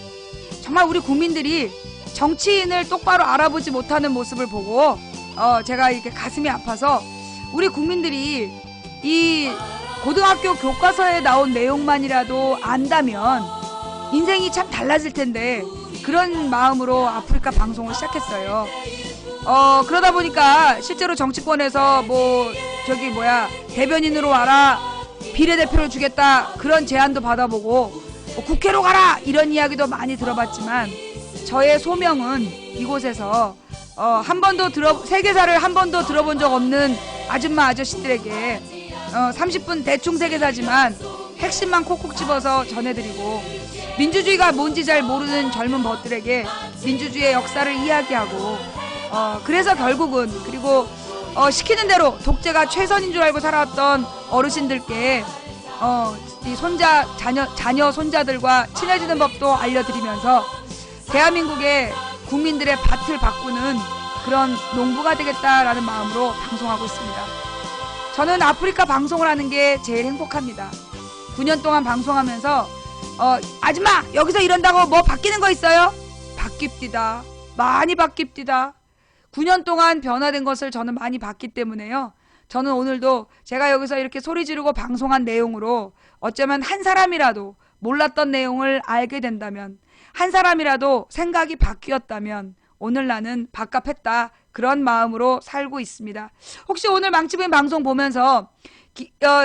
정말 우리 국민들이 정치인을 똑바로 알아보지 못하는 모습을 보고 제가 이렇게 가슴이 아파서, 우리 국민들이 이 고등학교 교과서에 나온 내용만이라도 안다면 인생이 참 달라질 텐데, 그런 마음으로 아프리카 방송을 시작했어요. 그러다 보니까 실제로 정치권에서 대변인으로 와라, 비례대표를 주겠다, 그런 제안도 받아보고, 국회로 가라, 이런 이야기도 많이 들어봤지만, 저의 소명은 이곳에서 세계사를 한 번도 들어본 적 없는 아줌마 아저씨들에게 30분 대충 세계사지만 핵심만 콕콕 집어서 전해드리고, 민주주의가 뭔지 잘 모르는 젊은 벗들에게 민주주의의 역사를 이야기하고, 그래서 결국은, 그리고 시키는 대로 독재가 최선인 줄 알고 살아왔던 어르신들께 이 자녀 손자들과 친해지는 법도 알려드리면서 대한민국의 국민들의 밭을 바꾸는 그런 농부가 되겠다라는 마음으로 방송하고 있습니다. 저는 아프리카 방송을 하는 게 제일 행복합니다. 9년 동안 방송하면서 아줌마 여기서 이런다고 뭐 바뀌는 거 있어요? 바뀝디다. 많이 바뀝디다. 9년 동안 변화된 것을 저는 많이 봤기 때문에요. 저는 오늘도 제가 여기서 이렇게 소리 지르고 방송한 내용으로 어쩌면 한 사람이라도 몰랐던 내용을 알게 된다면, 한 사람이라도 생각이 바뀌었다면 오늘 나는 바깥했다, 그런 마음으로 살고 있습니다. 혹시 오늘 망치부인 방송 보면서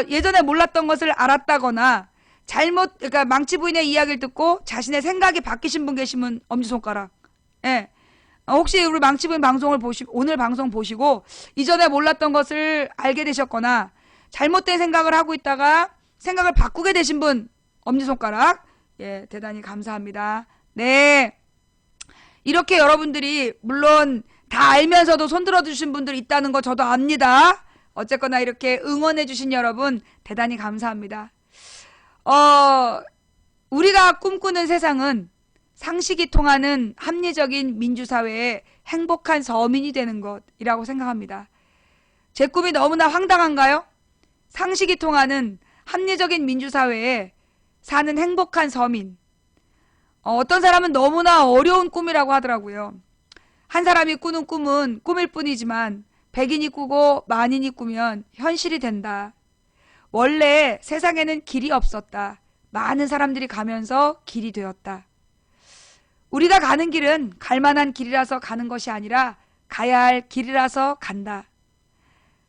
예전에 몰랐던 것을 알았다거나 그러니까 망치부인의 이야기를 듣고 자신의 생각이 바뀌신 분 계시면 엄지손가락. 예. 혹시 우리 망치부인 방송을 오늘 방송 보시고 이전에 몰랐던 것을 알게 되셨거나 잘못된 생각을 하고 있다가 생각을 바꾸게 되신 분 엄지손가락. 예, 대단히 감사합니다. 네. 이렇게 여러분들이 물론 다 알면서도 손들어 주신 분들 있다는 거 저도 압니다. 어쨌거나 이렇게 응원해 주신 여러분 대단히 감사합니다. 우리가 꿈꾸는 세상은 상식이 통하는 합리적인 민주사회의 행복한 서민이 되는 것이라고 생각합니다. 제 꿈이 너무나 황당한가요? 상식이 통하는 합리적인 민주사회에 사는 행복한 서민. 어떤 사람은 너무나 어려운 꿈이라고 하더라고요. 한 사람이 꾸는 꿈은 꿈일 뿐이지만 백인이 꾸고 만인이 꾸면 현실이 된다. 원래 세상에는 길이 없었다. 많은 사람들이 가면서 길이 되었다. 우리가 가는 길은 갈 만한 길이라서 가는 것이 아니라 가야 할 길이라서 간다.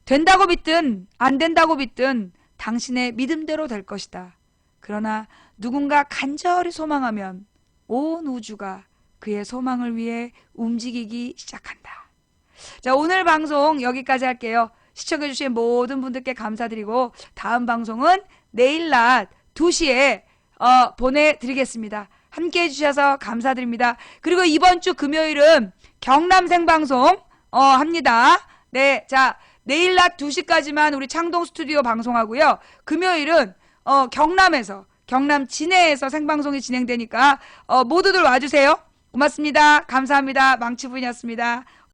된다고 믿든 안 된다고 믿든 당신의 믿음대로 될 것이다. 그러나 누군가 간절히 소망하면 온 우주가 그의 소망을 위해 움직이기 시작한다. 자, 오늘 방송 여기까지 할게요. 시청해주신 모든 분들께 감사드리고 다음 방송은 내일 낮 2시에 보내드리겠습니다. 함께 해주셔서 감사드립니다. 그리고 이번 주 금요일은 경남 생방송 합니다. 네, 자 내일 낮 2시까지만 우리 창동 스튜디오 방송하고요. 금요일은 경남에서 경남 진해에서 생방송이 진행되니까 모두들 와주세요. 고맙습니다. 감사합니다. 망치부인이었습니다.